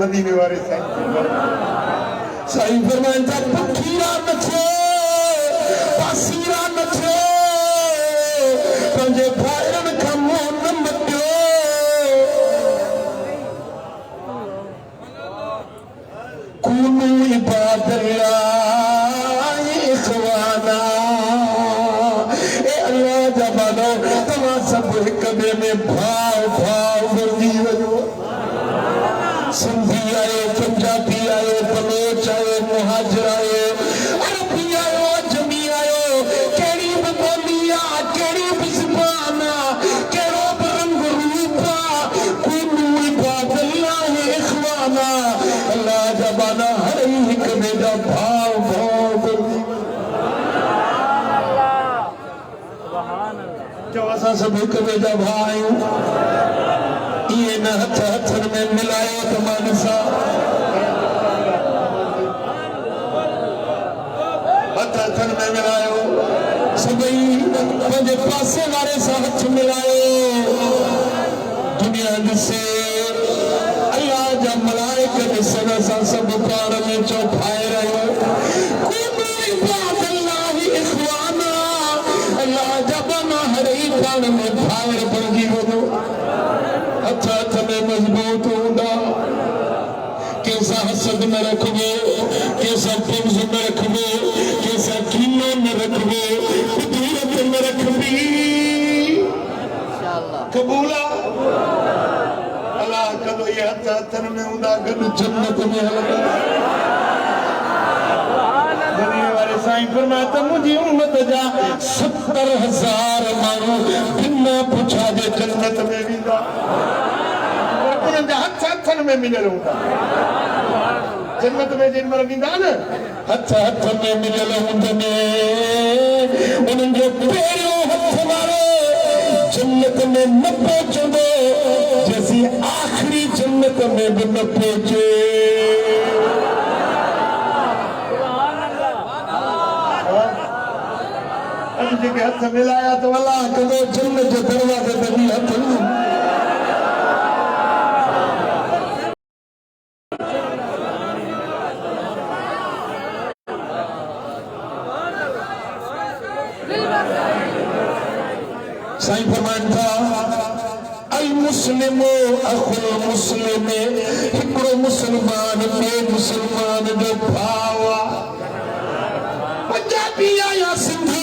मदीने वाले साईं फरमाइन था पखीरा न थियो पासीरा न थियो पंहिंजे भाइरनि खां मुंहुं न मटियो कूनू इबादल्ला इखवाना ए अल्लाह जा बानो तव्हां सभु हिक ॿिए में भाव भाव वरजी वञो सिंधी आए, पंजाबी आए, बलोच आए, मुहाजिर आए, अरबी आयो, अजमी आयो, केड़ी भी बोली आ, केड़ी भी ज़बान आ, केड़ो भी रंग रूप आ, कुलू इबादल्लाह इखवाना, अल्लाह जबाना हर एक मेरा भाव भाव जो असां सब हिक ॿिए जा भाउ आहियूं। ये न हथ हथन में मिलायो त मां ॾिसां, हथ हथन में मिलायो, सभई पंहिंजे पासे वारे सां हथ मिलायो, दुनिया ॾिसे, अल्लाह जा मलाइक ॾिसण सां सभु पाण में चौपाए रहियो, अल्लाह जा बना हर ई पाण में भावर बणिजी वञो, हथ हथ में मजबूत हूंदा, कंहिंसां हसद न रखबो, कंहिंसां बुग़्ज़ न रखबो, कंहिंसां कीनो न रखबो, कुदरत न रखबी, क़बूल आ अल्लाह कंदो, ये हथ हथन में हूंदा, गॾु जन्नत में हलंदा। साईं फरमाया त मुंहिंजी उम्मत जा 70,000 माण्हू बिना पुछा जे जन्नत में वेंदा, उन्हनि जा हथ हथन में मिलियल हूंदा, जन्नत में जेॾी महिल वेंदा न हथ हथ में मिलियल हूंदनि, उन्हनि जो पहिरियों हथ वारो जन्नत में न पहुचंदो जेसीं आख़िरी जन्नत में बि न पहुचे। जेके हथ मिलाया तो अल्लाह कंदो जन्नत जो दरवाज़े ते बि हथ साईं फरमाइनि था अल मुस्लिमो अखुल मुस्लिम, हिकिड़ो मुसलमान ॿिए मुसलमान जो भाउ आहे, पंजाबी आहे या सिंधी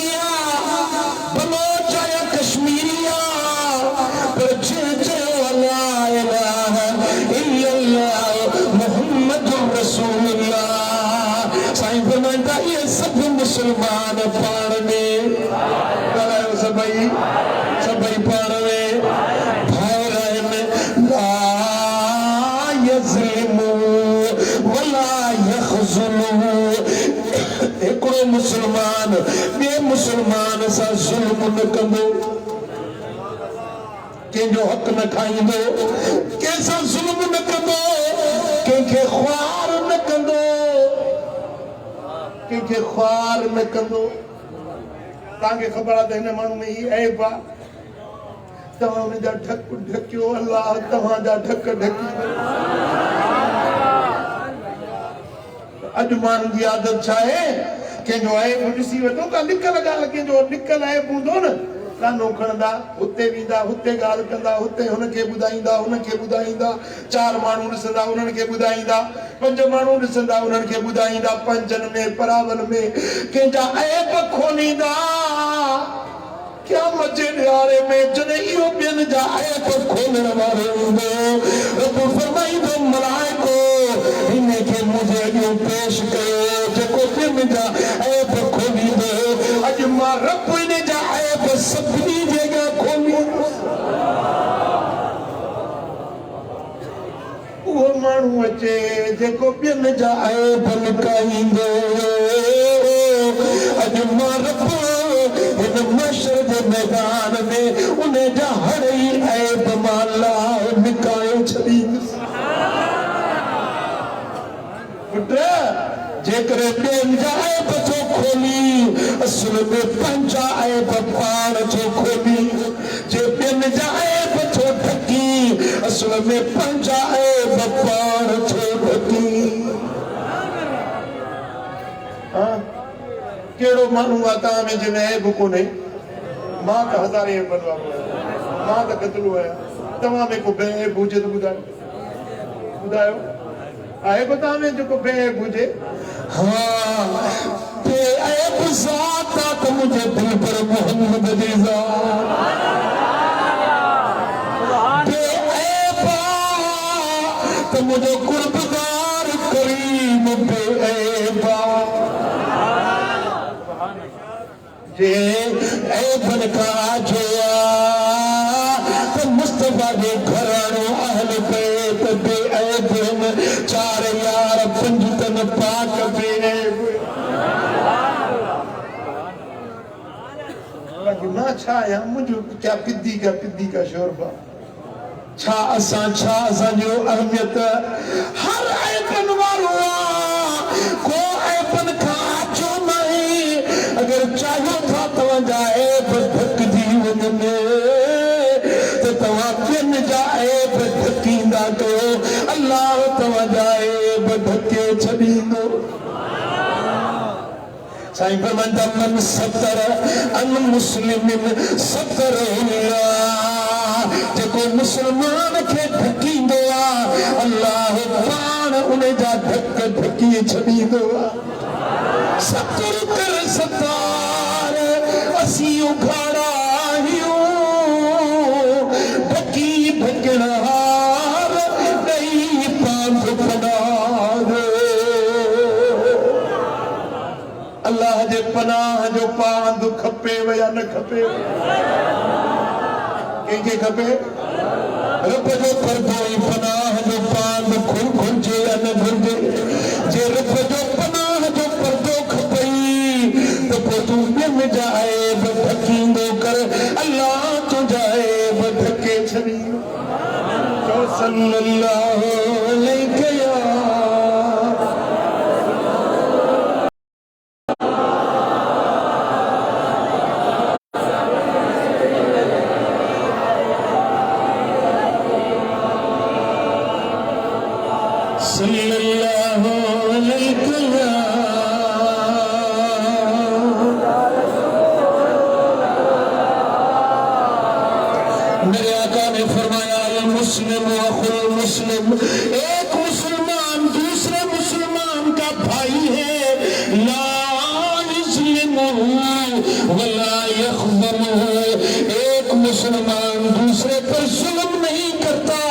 मुसलमान पाण में ॻाल्हायो, सभई पाण में भाउर आहिनि, ला यज़लिमू वला यख़्ज़ुलू, हिकिड़ो मुसलमान ॿिए मुसलमान सां ज़ुल्म न कंदो, कंहिंजो हक़ न खाईंदो, कंहिंसां ज़ुल्म न कंदो, कंहिंखे ख्वार न कंदो, कंहिंखे ख्वार न कंदो। तव्हांखे ख़बर आहे त हिन माण्हू में ही ऐब आहे, तव्हां हुनजा ढक ढकियो, अल्लाह तव्हांजा ढक ढकी। अॼु माण्हुनि जी आदत छा आहे, कंहिंजो ऐब ॾिसी वठो, का निकल ॻाल्हि कंहिंजो निकल ऐब हूंदो न, कानो खणंदा, हुते वेंदा, हुते ॻाल्हि कंदा, हुते हुनखे ॿुधाईंदा, हुनखे ॿुधाईंदा, 4 माण्हू ॾिसंदा उन्हनि खे ॿुधाईंदा, 5 माण्हू ॾिसंदा उन्हनि खे ॿुधाईंदा, पंजनि में परावनि में कंहिंजा ऐब खोलींदा। क़यामत जे ॾियारे में जॾहिं इहो ॿियनि जा ऐब खोलण वारो हूंदो, रब फरमाईंदो मलाइको हिनखे मुंहिंजे अॻियां पेश कयो, जेको ॿियनि जा ऐब खोलींदो। अॼु मां रब इन जा ऐब सभिनी जे अॻियां खोलींदुसि। उहो माण्हू अचे जेको ॿियनि जा ऐब लिकाईंदो, अॼु मां रब हिन महशर जे मैदान में उन जा हर ई ऐब मां लाहे लिकाए छॾींदुसि। पुट जेकर ॿियनि जा ऐब थो खोली, असल में पंहिंजा ऐब पाण थो खोली, जे ॿियनि जा ऐब थो ढकी, असल में पंहिंजा ऐब पाण थो ढकी। कहिड़ो माण्हू आहे तव्हां में जंहिंमें ऐब कोन्हे? मां त हज़ारे ऐबनि वारो आहियां, मां त गदलो आहियां। तव्हां में को बेऐब हुजे त ॿुधायो, आहे को तव्हां में जेको बेऐब हुजे? हाँ, बेऐब ज़ात आहे त मुंहिंजे दिल पर मोहम्मद जी ज़ात, बेऐब आहे त मुझे कुर्बदार करीम बेऐबा जे ऐबन का जोया तो मुस्तफा दे घरानो अहल बैत बेऐबन चार यार पंजतन पाक बेऐब ना छाया मुझे क्या पिद्दी का शोरबा छा असां जो अहमियत हर ऐबन वारो को ऐबन खां जो नहीं अगर चाहियो था तव्हां जा ऐब ढकजी वञनि त तव्हां ॿियनि जा ऐब ढकींदा कयो अल्लाह तव्हां जा ऐब ढके छॾींदो साईं फरमाईंदा मन सतर अन मुस्लिमिन सतर जेको मुसलमान खे ढकींदो आहे अल्लाह पाण उन जा ढक ढकी छॾींदो आहे सतर कर सतार असीं उघाड़ा आहियूं ढकी ढकण हार ॾेई पांध पनार अल्लाह जे पनाह जो पांध खपेव या न खपे कंहिंखे खपे रब जो परदो ई पनाह जो पांध घुरिजे या न घुरिजे जे रब जो पनाह जो परदो खपई त पोइ तूं ॿियनि जा ऐब ढकींदो कर अल्लाह तुंहिंजा ऐब ढके छॾींदो चओ सल्लल्लाहु अलैहि या सल्लल्लाहु अलैहि या मेरे आका ने फरमाया मुस्लिम अखुल मुस्लिम एक मुसलमान दूसरे मुसलमान का भाई है ला युस्लिमुहु वला यख्दमुहु एक मुसलमान दूसरे पर जुल्म नहीं करता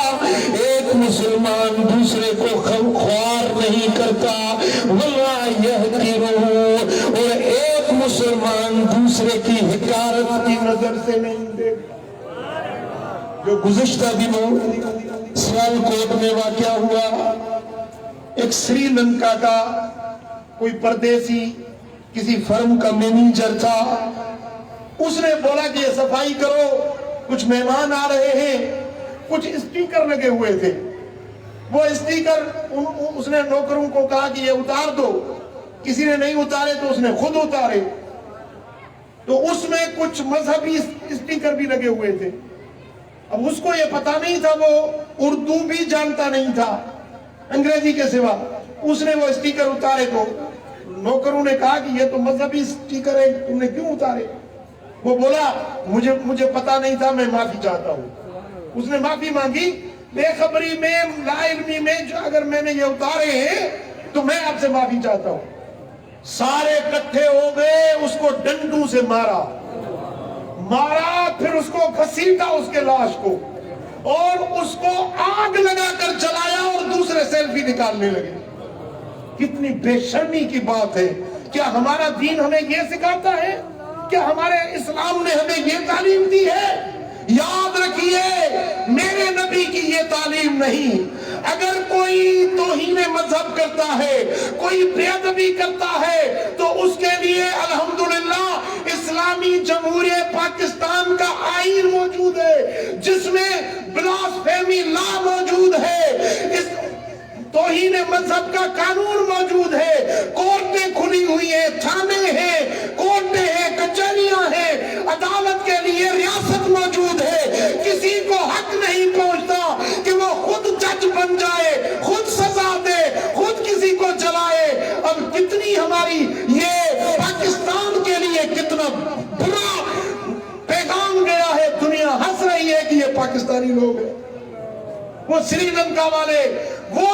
एक मुसलमान दूसरे को ख्वार नहीं करता वला यहकिरुहु और एक मुसलमान दूसरे की हिकारत की नजर से नहीं देखता जो गुज़िश्ता दिनों सियालकोट में वाक़या हुआ एक श्रीलंका का कोई परदेसी किसी फर्म का मैनेजर था उसने बोला कि ये सफाई करो कुछ मेहमान आ रहे हैं कुछ स्पीकर लगे हुए थे वो स्पीकर उसने नौकरों को कहा कि ये उतार दो किसी ने नहीं उतारे तो उसने खुद उतारे तो उसमें कुछ मजहबी स्पीकर भी लगे हुए थे अब उसको ये पता नहीं था वो उर्दू भी जानता नहीं था अंग्रेजी के सिवा उसने वो स्पीकर उतारे तो नौकरों ने कहा कि ये तो मजहबी स्पीकर है तुमने क्यों उतारे वो बोला मुझे पता नहीं था मैं माफी चाहता हूँ उसने माफी मांगी बेखबरी में लाइल्मी में जो अगर मैंने ये उतारे हैं तो मैं आपसे माफी चाहता हूँ सारे इकट्ठे हो गए उसको डंडू से मारा फिर उसको घसीटा उसके लाश को और उसको आग लगाकर जलाया और दूसरे सेल्फी निकालने लगे कितनी बेशर्मी की बात है क्या हमारा दीन हमें ये सिखाता है क्या हमारे इस्लाम ने हमें ये तालीम दी है याद रखिए मेरे नबी की ये तालीम नहीं अगर कोई तौहीन मजहब करता है कोई बेअदबी करता है तो उसके लिए अल्हम्दुलिल्लाह इस्लामी जमहूरियत पाकिस्तान का आईन मौजूद है जिसमें ब्लास्फेमी लॉ मौजूद है इस तौहीन मजहब का कानून मौजूद है कोर्टें खुली हुई है थाने हैं कोर्टें हैं कचहरियां हैं अदालत के लिए रियासत मौजूद है किसी को हक नहीं पहुंचता कि वो खुद जज बन जाए खुद सजा दे खुद किसी को जलाए अब कितनी हमारी ये पाकिस्तान के लिए कितना बुरा पैगाम गया है दुनिया हंस रही है कि ये पाकिस्तानी लोग हैं वो श्रीलंका वाले वो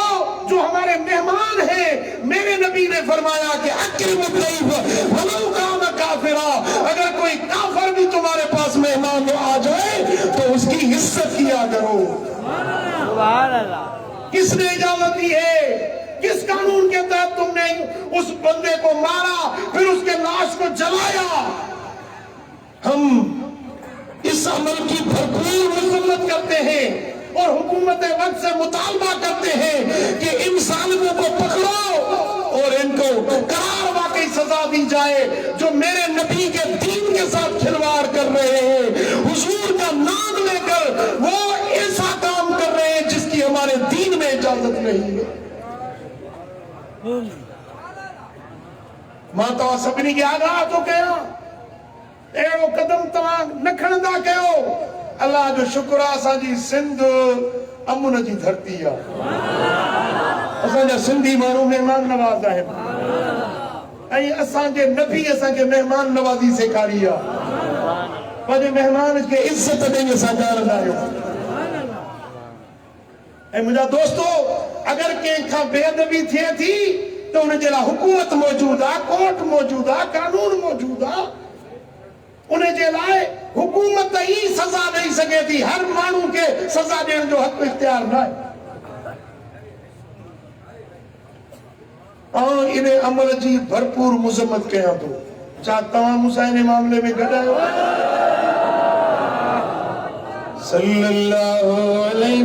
जो हमारे मेहमान हैं मेरे नबी ने फरमाया कि अगर कोई काफिर भी तुम्हारे पास मेहमान आ जाए तो उसकी इज्जत किया करो किसने इजाजत दी है? किस कानून के तहत तुमने उस बंदे को मारा, फिर उसके लाश को जलाया? हम इस अमल की भरपूर मजम्मत करते हैं और हुकूमत वक्त से मुतालबा करते हैं कि इन जालिमों को पकड़ो और इनको करार वाकई सजा दी जाए जो मेरे नबी के दीन के साथ खिलवाड़ कर रहे हैं। हुजूर का नाम लेकर वो ऐसा काम कर रहे हैं जिसकी हमारे दीन में इजाजत नहीं है। मां तो सभिनी के आगाह तो कया अहिड़ो कदम तव्हां न खणंदा कयो। अल्लाह जो शुक्र आहे असांजी सिंध अमुन जी धरती आहे। असांजा सिंधी माण्हू महिमान नवाज़ आहिनि ऐं असांजे नबी असांखे महिमान नवाज़ी सेखारी आहे। पंहिंजे महिमान खे इज़त ॾेई असां ॼाणंदा आहियूं। ऐं मुंहिंजा दोस्तो, अगरि कंहिंखां बेअदबी थिए थी त उनजे लाइ हुकूमत मौजूद आहे, कोर्ट मौजूद आहे, कानून मौजूद आहे। उनजे लाइ हुकूमत ही सजा ॾेई सघे थी। हर माण्हू खे सजा ॾियण जो हक़ इख्तियार न आहे। ऐं इन अमल जी भरपूर मुज़म्मत कयां थो। छा तव्हां मूंसां इन मामले में गॾु आहियो? सल्लल्लाहु अलैहि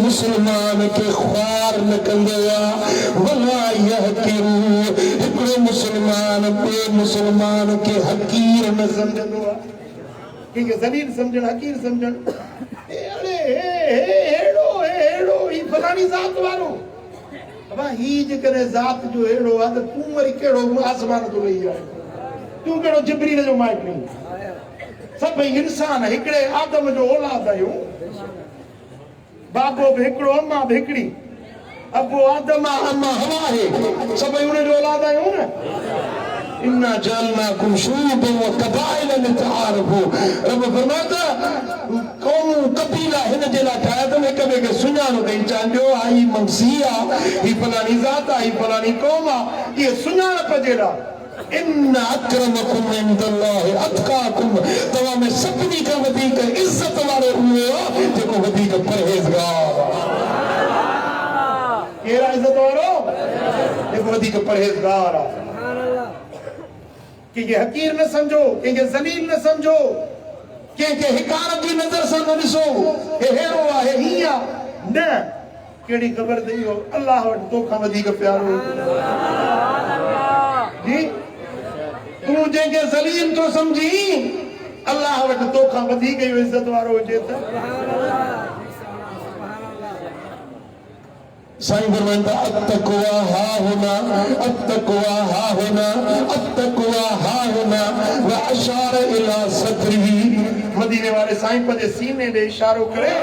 मुसलमान के ख्वार न कंदया वला यहकिरू। हिकिड़ो मुसलमान ॿिए मुसलमान के हकीर न समझंदो आहे। कंहिंखे ज़लील समझण, हकीर समझण, अड़े हेड़ो हेड़ो ही फलानी ज़ात वारो। अबा ही जेकॾहिं ज़ात जो हेड़ो आहे त तूं वरी कहिड़ो आसमान तो लही आहे? तूं कहिड़ो जिब्रील जो माइट नहीं? सभई इंसान हिकिड़े आदम जो औलाद आहियूं। बाबो भी हिकिड़ो, अम्मा भी हिकिड़ी। अबो आदम आहे, अम्मा हवा आहे। सभई उन जो औलाद आहियूं न। इन्ना जअलनाकुम शुऊबन व क़बाइल लितआरफू। रब फरमाता कौम कबीला हिन जे लाइ ठाहिया अथनि हिक ॿिए खे सुञाणो अथई। चवंदो आहे ही मंसी आहे, ही फलानी ज़ात आहे, ही फलानी क़ौम आहे। इहे सुञाणप जे लाइ इन्ना अक्रमकुम इंदल्लाहि अतकाकुम। तव्हां में सभिनी खां वधीक इज़त वारो उहो आहे जेको वधीक परहेज़गार आहे। केरु इज़त वारो? जेको वधीक परहेज़गार आहे। कंहिंखे हकीर न समझो, कंहिंखे ज़लील न समझो, कंहिंखे हिकारत जी नज़र सां न ॾिसो हे हेड़ो आहे, हीअं आहे। न, कहिड़ी ख़बर अथई हो अल्लाह वटि तोखां वधीक प्यारो जी। तूं जंहिंखे ज़लील तो समझी, अल्लाह वटि तोखां वधीक इहो इज़त वारो हुजे त। साईं फरमाईंदा अत्तक़वा हाहुना, अत्तक़वा हाहुना, अत्तक़वा हाहुना व अशार इला सदरिही। मदीने वाले साईं पंहिंजे सीने ॾे इशारो करे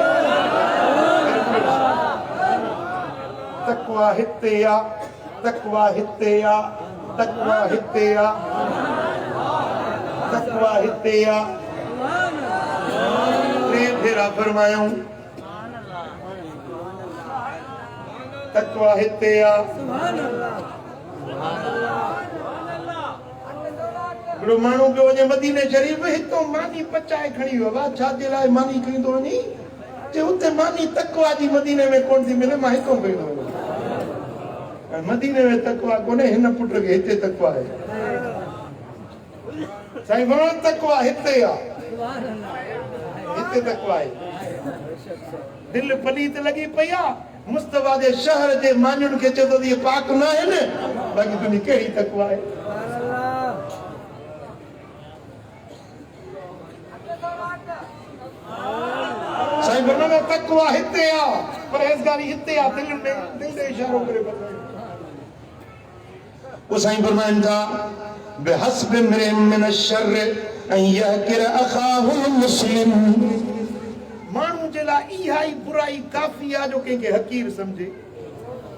तक़वा हिते आ, तक़वा हिते आ, तक़वा हिते आ, तक़वा हिते आ। टे भेरा फरमायूं तक़वा हिते आ। हिकिड़ो माण्हू पियो वञे मदीने शरीफ़, हितो मानी पचाए खणी वियो। वाह, छा जे लाइ मानी खणी थो वञी? जे हुते मानी तक़वा जी मदीने में कोन थी मिले, मां हितो खणी थो वञा। मदीने में तक़वा कोन्हे, हिन पुट खे हिते तक़वा आहे। साईं फरमायो तक़वा हिते आ, हिते तक़वा आहे। दिल पलीत लगी पई आ। मुस्तफा जे शहर जे मानियुनि खे चए थो इहे पाक न आहिनि, बाक़ी तुंहिंजी कहिड़ी तक़वा आहे? साईं फरमायो तक़वा हिते आ, परहेज़गारी हिते आ। दिल ॾे इशारो करे ॿुधायो। वो साईं फरमाइनि था बिहस्ब इम्रिइन मिन अश्शर्र अन यहकिर अखाहुल मुस्लिम। माण्हू ला इहा ही बुराई काफी आ जो के हकीर समझे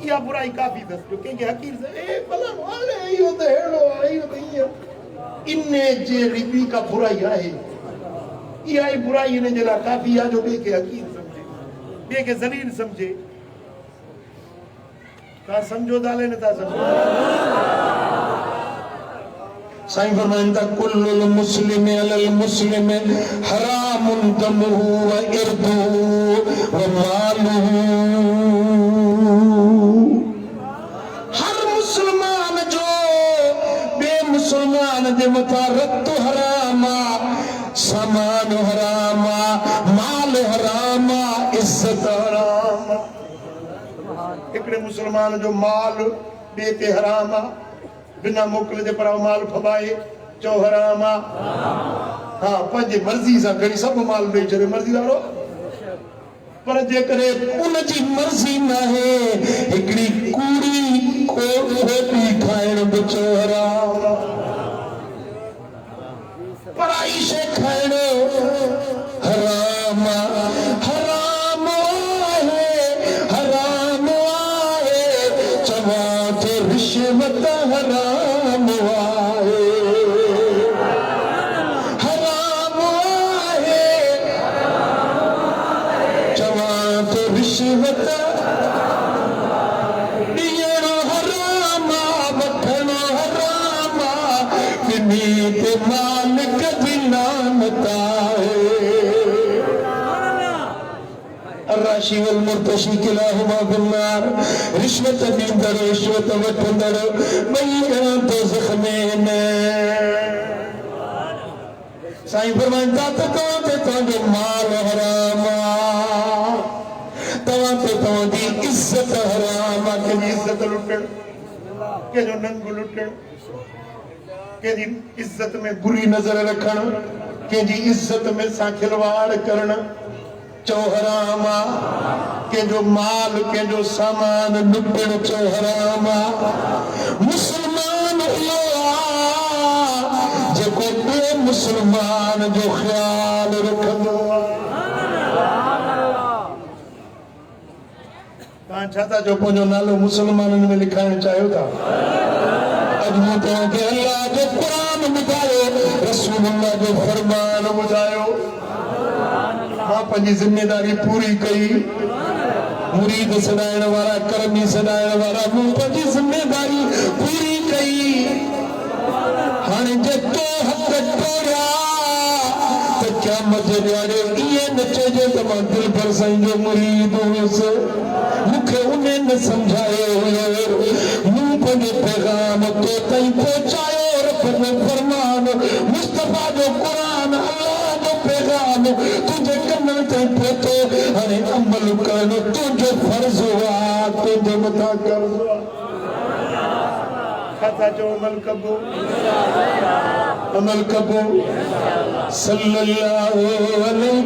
इहा बुराई काफी दस जो के हकीर से ए भला वाले यो तो हेड़ो आई भैया इन्ने जे रिपी का बुराई आहे इहा ही बुराई ने जला काफी आ जो के हकीर समझे बे के जलील समझे ता समझो दाले ने ता समझो साईं फरमाइंदा कुल्लुल मुस्लिम अलल मुस्लिम हरामुन दमुहु व इर्दुहु व मालुहु। हर मुसलमान जो बेमुसलमान दे मथा रत्त हरामा सामान हरामा माल हरामा इज्जत हरामा। एकड़े मुसलमान जो माल बे ते हरामा बिना मोकल जे पर माल फबाए चो हरामा। हाँ पंहिंजी मर्ज़ी सां खणी सब माल ॾेई छॾे मर्ज़ी वारो पर जेकॾहिं उन जी मर्ज़ी न आहे हिकिड़ी कूड़ी खोपड़ी खाइण बि चो हराम। पराई शइ खाइण हराम हराम आहे हराम आहे चवां थो रिश्वत हराम आहे हराम आहे चवां थो रिश्वत ॾियणो हराम वठणो हराम किनी ते मालिक जी लानत आहे। الراشي والمرتشي كلاهما في النار رشوت ॾींदड़ रिश्वत वठंदड़ ॿई ॼणा दोज़ख में आहिनि। साईं फरमाईंदा त तव्हां ते तव्हांजो माल हराम आहे तव्हां ते तव्हांजी इज़त हराम आहे। कंहिंजी इज़त लुटण कंहिंजो नंग लुटण कंहिंजी इज़त में बुरी नज़र रखण कंहिंजी इज़त में सां खिलवाड़ करण चो हराम आहे। कंहिंजो माल कंहिंजो सामान लुटण चो हराम आहे। मुसलमान उहो आहे जेको ॿिए मुसलमान जो ख़्याल रखंदो आहे। तव्हां छा था चओ पंहिंजो नालो मुसलमाननि में लिखाइण चाहियो था? अॼु मूं तव्हांखे अल्लाह जो क़ुरान ॿुधायो रसूलुल्लाह जो फरमान ॿुधायो मां पंहिंजी ज़िमेदारी पूरी कई। मुरीद सॾाइण वारा करमी सॾाइण वारा मूं पंहिंजी ज़िमेदारी पूरी कई। हाणे जेको हथ टोड़िया त क़यामत जे ॾियारे ईअं न चइजे त मां दिलि भर साईं जो मुरीद हुयुसि मूंखे उन न सम्झायो हुयो। मूं पंहिंजो पैगाम तो ताईं पहुचायो रब जो फरमान मुस्तफा जो क़ुरान अल्लाह जो पैगाम तुंहिंजे कननि ताईं पहुतो। हाणे अमल करणु तुंहिंजो फर्ज़ आहे तुंहिंजे मथां कर्ज़ आहे। छा जो अमल कबो अमल कबो सल्लल्लाहु अलैहि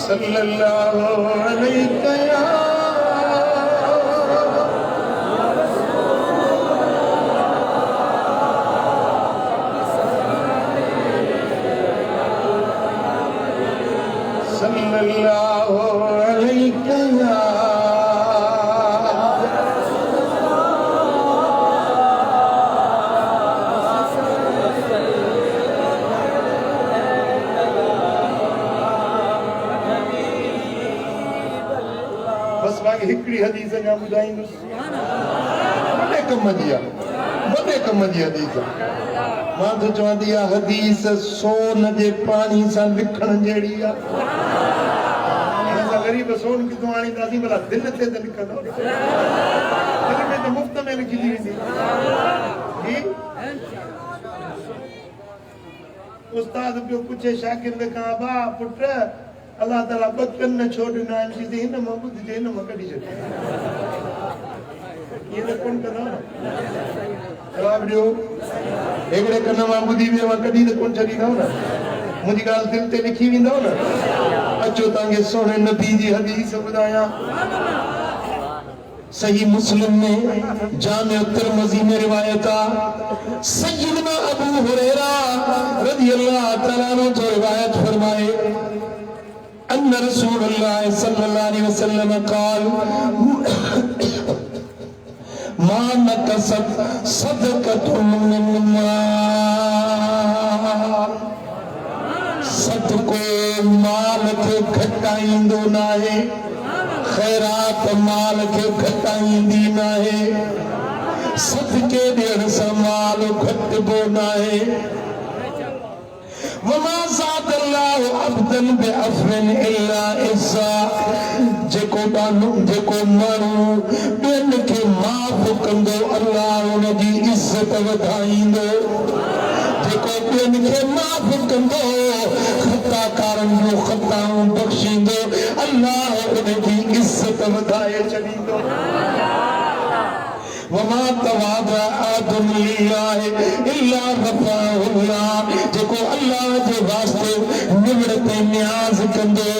सल्लल्लाहु अलैहि सल्लल्लाहु अलैहि बस बाक़ी हिकड़ी हदीस अञा ॿुधाईंदुसि वॾे कम जी हदीस मां तो चवंदी आहे हदीस सोन जे पाणी सां लिखण जहिड़ी आहे। गरीब सोन किथां आणींदासीं भला दिलि ते त लिखंदो दिलि में त मुफ़्त में लिखी वेंदी। उस्ताद पियो पुछे शागिर्द खां बा पुट अल्लाह ताला ॿ कन छो ॾिना आहिनि चई हिन मां ॿुधिजे हिन मां कढी छॾ ईअं त कोन कंदा न जवाब ॾियो हिकिड़े कन मां ॿुधी ॿिए मां कढी त कोन छॾींदव न मुझी गाल दिल ते लिखी विंदो न अचो तांगे सोने नबी जी हदीस बुधाया सही मुस्लिम में जामे तिरमिज़ी में रिवायत आ सय्यदना अबू हुरैरा रज़ियल्लाहु तआला अन्हु जो रिवायत फरमाए अन्न रसूलुल्लाह सल्लल्लाहु अलैहि वसल्लम क़ाल मा नकसत सदक़तुन मिन माल सदको माल के घटाइंदो नाहे खैरात माल के घटाइंदी नाहे सदके ॾियण सां माल घटबो नाहे वमा ज़ादल्लाहु अब्दन बिअफ़्विन इल्ला इज़्ज़ा जेको माण्हू ॿियनि खे माफ़ कंदो अल्लाह उनजी इज़्ज़त वधाईंदो जेको ॿियनि खे माफ़ कंदो खताकारनि जूं खताऊं बख़्शींदो अल्लाह उनजी इज़्ज़त वधाए छॾींदो वमा तवादा आदम लिल्लाह इल्ला रफ़अहुल्लाह जेको अल्लाह जे वास्ते निवड़त न्याज़ कंदो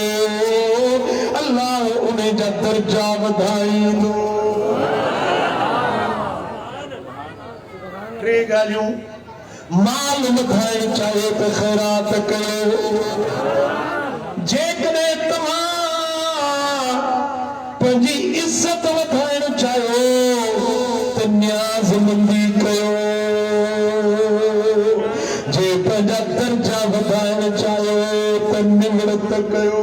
अल्लाह उन जा दर्जा वधाईंदो टे ॻाल्हियूं माल वधाइण चाहियो त ख़ैरात कयो जेकॾहिं तव्हां पंहिंजी इज़त वधाइण चाहियो त न्याज़मंदी कयो जे पंहिंजा दर्जा वधाइण चाहियो त निवड़त कयो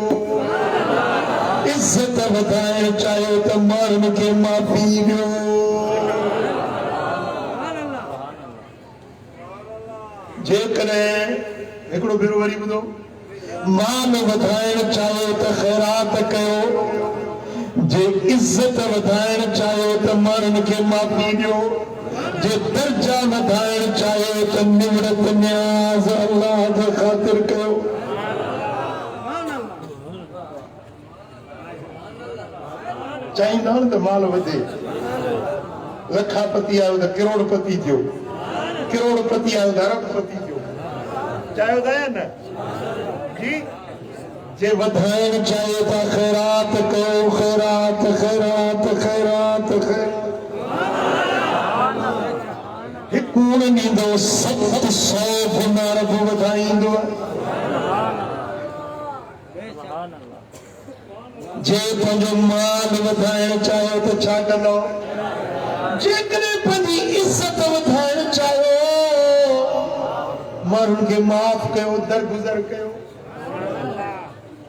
इज़त वधाइण चाहियो त माण्हुनि खे माफ़ी ॾियो जेकॾहिं हिकिड़ो भेरो वरी ॿुधो माल वधाइण चाहियो त ख़ैरात कयो जे इज़त वधाइण चाहियो त माण्हुनि खे माफ़ी ॾियो जे दर्जा वधाइण चाहियो त निवड़त न्याज़ अल्लाह जे ख़ातिर कयो चाहींदा न त माल वधे लखापति आयो त करोड़पति थियो करोड़पति आयो त अरबपति थियो चाहियो था या न जी जे वधाइण चाहियो था ख़ैरात कयो ख़ैरात ख़ैरात ख़ैरात ख़ैरात हिकु न ॾींदो 700 गुना रब वधाईंदो जे पंहिंजो माल वधाइण चाहियो त छा कंदो जेकॾहिं पंहिंजी इज़त वधाइण चाहियो माण्हुनि खे माफ़ कयो दरगुज़र कयो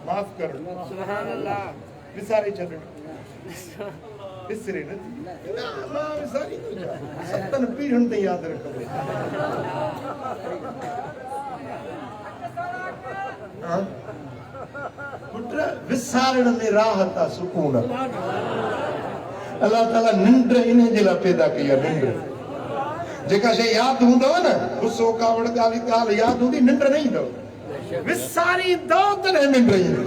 माफ़ करो विसारे छॾणु विसरे नथी मां विसारी थो सतनि पीढ़ियुनि ते यादि रखो पुट विसारण में राहत आहे सुकून अल्लाह ताला निंड इन जे लाइ पैदा कई आहे निंड जेका शइ यादि हूंदव न गुस्सो कावड़ ॻाल्हि यादि हूंदी निंड न ईंदव विसारींदव तॾहिं निंड ईंदी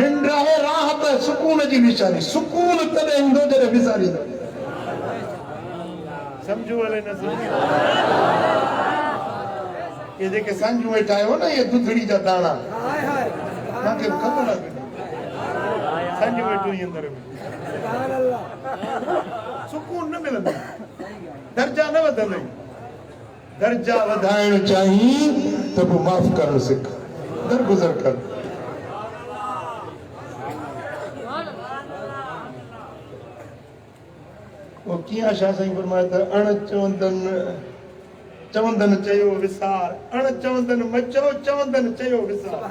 निंड आहे राहत सुकून जी निशानी सुकून तॾहिं ईंदो जॾहिं विसारींदव सम्झो हले न सम्झो ये जेके संजू वेठा आहियो न ये दुधड़ी जा दाणा तव्हांखे ख़बर आहे संजू वेठो ई अंदर में सुकून न मिलंदो दर्जा न वधंदो दर्जा वधाइण चाहिए त पोइ माफ़ करणु सिख दरगुज़र कर वो कीअं छा साईं फरमाए त अण चवंदन चयो विसार अण चवंदन मचो चवंदन चयो विसार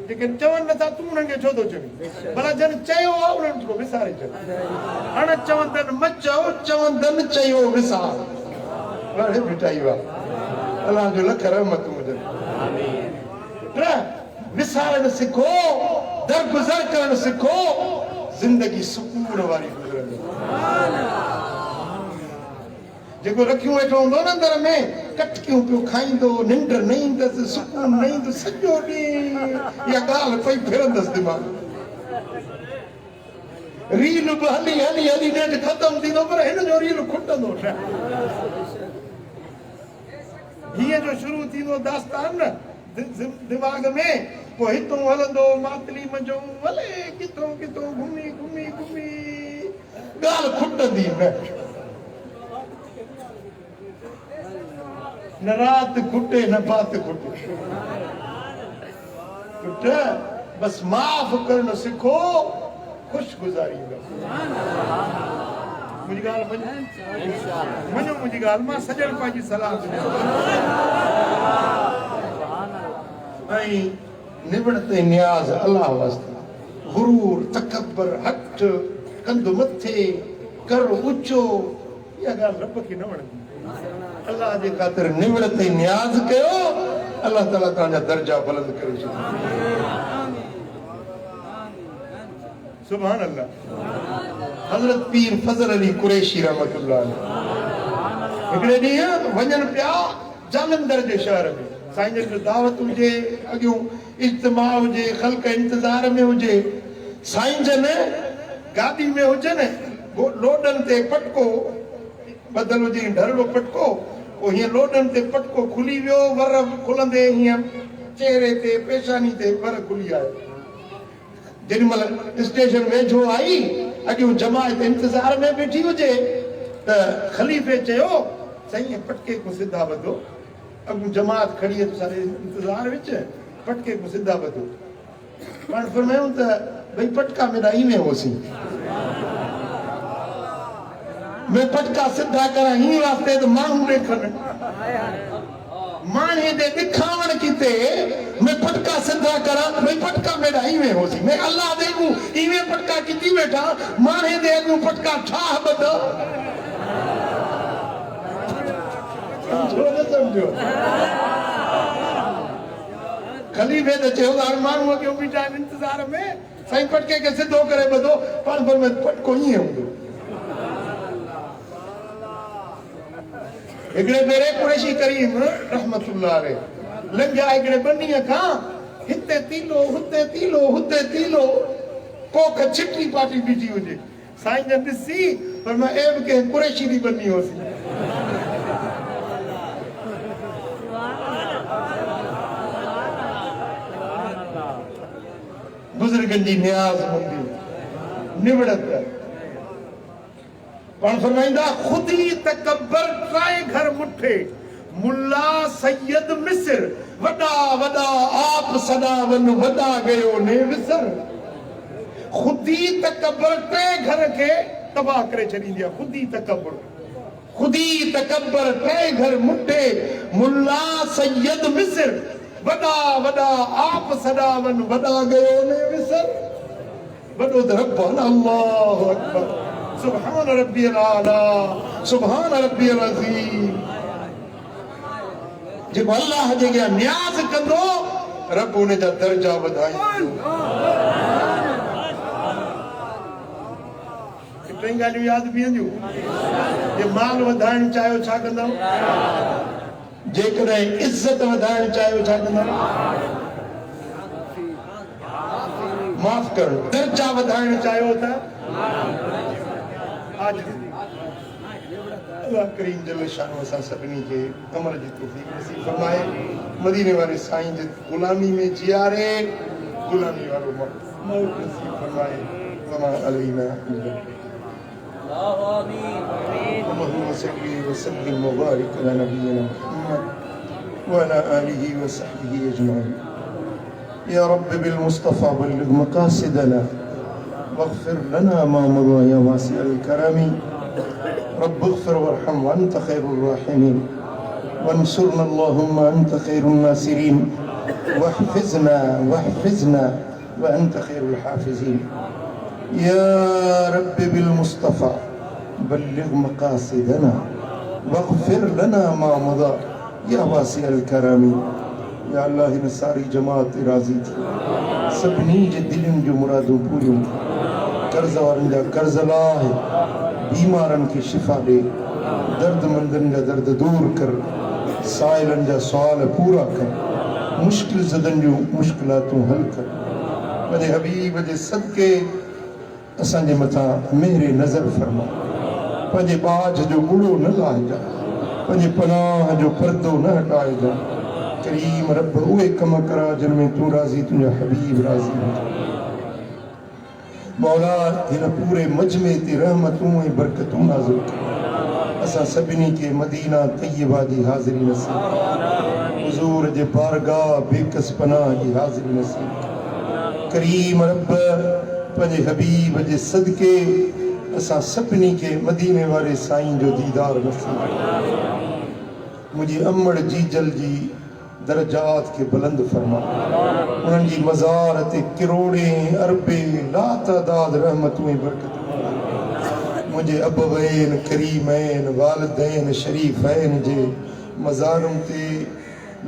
लेकिन चवन नथा तू उन्हनि खे छो थो चवी भला जन चयो आहे उन्हनि खे विसारे छॾ अण चवंदन मचो चवंदन चयो विसार वणे मिठाई वाह अल्लाह जो लख रहमतूं हुजनि विसारण सिखो दरगुज़र करणु सिखो जिंदगी सुकून वारी गुज़रंदी जेको रखियो वेठो हूंदो न अंदर में कटकियूं पियो खाईंदो निंड न ईंदसि सुकून न ईंदो सॼो ॾींहुं इहा ॻाल्हि पई फिरंदसि दिमाग़ रील बि हली हली हली नेट ख़तमु थींदो पर हिन जो रील खुटंदो न हीअं जो शुरू थींदो दास्तान न दिमाग़ में, पोइ हितों हलंदो मातली मंझो भले किथों किथों घुमी घुमी घुमी ॻाल्हि खुटंदी न रात खुटे न बात खुटे खुट बस माफ़ करण सिखो खुशगुजारी मुंहिंजी ॻाल्हि मञो मुंहिंजी ॻाल्हि मां सॼण पंहिंजी सलाह ऐं निबड़ते नियाज़ अल्लाह वास्ते गुरूर तकबर हट कंध मथे कर ऊंचो इहा ॻाल्हि रब खे न वणंदी अल्लाह जे ख़ातिर निबड़ते नियाज़ कयो अल्लाह ताला तव्हांजा दर्जा बुलंद करे छॾींदो सुभान अल्लाह हज़रत पीर फज़ल अली कुरैशी रहमतुल्लाह अलैह हिकिड़े ॾींहुं वञनि पिया जालंधर जे शहर में साईं जन जो दावत हुजे अॻियूं इज्तिमा हुजे ख़ल्क़ इंतज़ार में हुजे साईं जन गाॾी में हुजनि लोडनि ते पटको बदल हुजे ढरड़ो पटको पोइ हीअं लोडनि ते पटको खुली वियो वर खुलंदे हीअं चेहरे ते पेशानी ते वर खुली आयो जेॾीमहिल स्टेशन वेझो आई अॻियूं जमायत इंतज़ार में वेठी हुजे त ख़लीफ़े चयो साईं पटके को सिधा ॿधो अॻियूं जमात खड़ी है तो सारे इंतजार विच पटके को सिधा ॿधो पाण फरमायूं त भई पटका मेरा ई में होसी मैं पटका सिधा करा ही वास्ते तो माण्हू ॾेखनि माणे दे दिखावण किते मैं पटका सिधा करा भई पटका मेरा ई में होसी मैं अल्लाह देगू ई में पटका किती बैठा माणे दे अॻियूं पटका ठाह ॿधो समझो खलीफे तो चयो हाणे माण्हू अॻियों बीठा आहिनि इंतज़ार में साईं पटके खे सिधो करे ॿधो पाण पर में पटको ईअं हूंदो हिकिड़े भेरे कुरैशी करीम रहमतुल्लाह अलैह लंघिया हिकिड़े बनीअ खां हिते तीलो हुते तीलो हुते तीलो कोख छिटी पाटी बीठी हुजे साईं जन ॾिसी पर मां ए बि कंहिं कुरैशी जी बनी होसी बुजुर्गन जी नियाज़मंदी निबड़त पाण फरमाईंदा खुदी तकबर ट्राए घर मुठे मुल्ला सैयद मिस्र वॾा वॾा आप सदा वन वॾा गयो ने विसर खुदी तकबर टे घर के तबाह करे छॾींदी आहे खुदी तकबर टे घर मुठे मुल्ला सैयद मिस्र वॾा वॾा आप सदा वन वॾा गयो ने विसर वॾो त रब अल्लाहु अकबर सुभान रब्बियल आला सुभान रब्बियल अज़ीम जेको अल्लाह जे अॻियां नियाज़ कंदो रब उन जा दर्जा वधाईंदो टे ॻाल्हियूं यादि बीहंदियूं जे माल वधाइण चाहियो छा कंदव जेकॾहिं इज़त वधाइण चाहियो छा कंदव माफ़ करो दर्जा वधाइण चाहियो त अल्लाह करीम जल शान असां सभिनी खे अमल जी तौफ़ीक़ नसीब फरमाए मदीने वाले साईं जे गुलामी में जियारे गुलामी वारो मौत नसीब फरमाए वमा अलैना اللهم صل وسلم وبارك على نبينا محمد وعلى آله وصحبه أجمعين يا رب بالمصطفى بلغ مقاصدنا واغفر لنا ما مضى يا واسع الكرم رب اغفر وارحم وأنت خير الراحمين وانصرنا اللهم أنت خير الناصرين واحفظنا وأنت خير الحافظين يا رب بالمصطفى بلغ مقاصدنا واغفر لنا ما مضى يا واسع الكرم या अल्लाह हिन सारी जमात राज़ी थी सभिनी जे दिलनि जूं मुरादूं पूरियूं कर्ज़ वारनि जा कर्ज़ लाहे बीमारनि खे शिफ़ा ॾे दर्दमंदनि जा दर्द दूर कर साइलनि जा सुवाल पूरा कर मुश्किल ज़दनि जूं मुश्किलातूं हल कर पंहिंजे हबीब जे सदके असांजे मथां मेहर नज़र फरमा पंहिंजे बाज जो बुड़ो न लाहिजा पंहिंजे पनाह जो पर्दो न हटाए जा करीम रब उहे कम करा जिन में तू राज़ी तुंहिंजा हबीब राज़ी हुजे मौला हिन पूरे मजमे ते रहमतूं ऐं बरकतूं नाज़िल कर असां सभिनी खे मदीना तय्यबा जी हाज़िरी नसीब हुज़ूर जे बारगाह बेकस पनाह जी हाज़िरी नसीब करीम रब पंहिंजे हबीब जे सदके असां सभिनी खे मदीने वारे साईं जो दीदार नसीब मुंहिंजी अमड़ जीजल जी दरजात के बुलंद फरमा उन्हनि जी मज़ार ते किरोड़े अरबे लातादाद रहमतूं बरकतूं मुंहिंजे अबवैन करीमैन वालिदैन शरीफ़ैन जे मज़ारुनि ते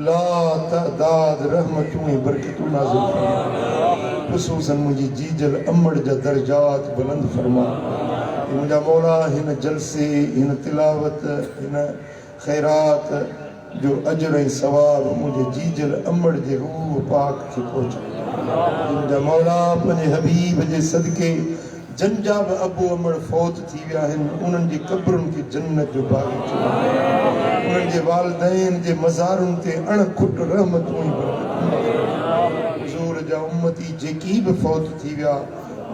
लातादाद रहमतूं बरकतूं नाज़िल फरमा ख़ुसूसन मुंहिंजी जीजल अमड़ जा दरजात बुलंद फरमा मुंहिंजा मौला हिन जलसे हिन तिलावत हिन ख़ैरात जो अजर ऐं सवाब मुंहिंजे जीजल अमड़ जे रूह पाक खे पहुचाए मुंहिंजा मौला पंहिंजे हबीब जे सदके जंजा बि अबू अमड़ फौत थी विया आहिनि उन्हनि जी क़ब्रुनि खे जन्नत जो बाग़ उन्हनि जे वालिदैन जे मज़ारुनि ते अणखुट रहमतूं हुज़ूर जा उम्मती जेकी बि फौत थी विया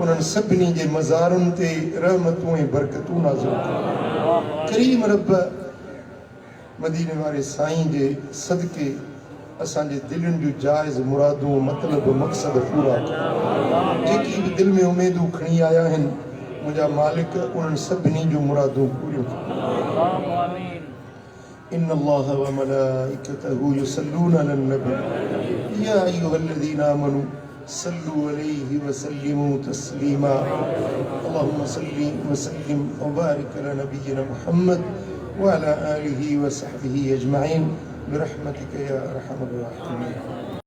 उन्हनि सभिनी जे मज़ारुनि ते रहमतूं बरकतूं नाज़िल करीम रब मदीने वारे साईं जे सदके असांजे दिलनि जूं जाइज़ मुरादूं मतिलब मक़सद पूरा कर जेकी बि दिलि में उमेदूं खणी आया आहिनि मुंहिंजा मालिक उन्हनि सभिनी जूं मुरादूं पूरियूं इन्न अल्लाह व मलाइकतहू युसल्लूना अलन नबी या अय्युहल्लज़ीना आमनू सल्लू अलैहि व सल्लिमू तस्लीमा अल्लाहुम्मा सल्लि व सल्लिम व बारिक अला नबिय्यिना मुहम्मद وعلى آله وصحبه أجمعين برحمتك يا أرحم الراحمين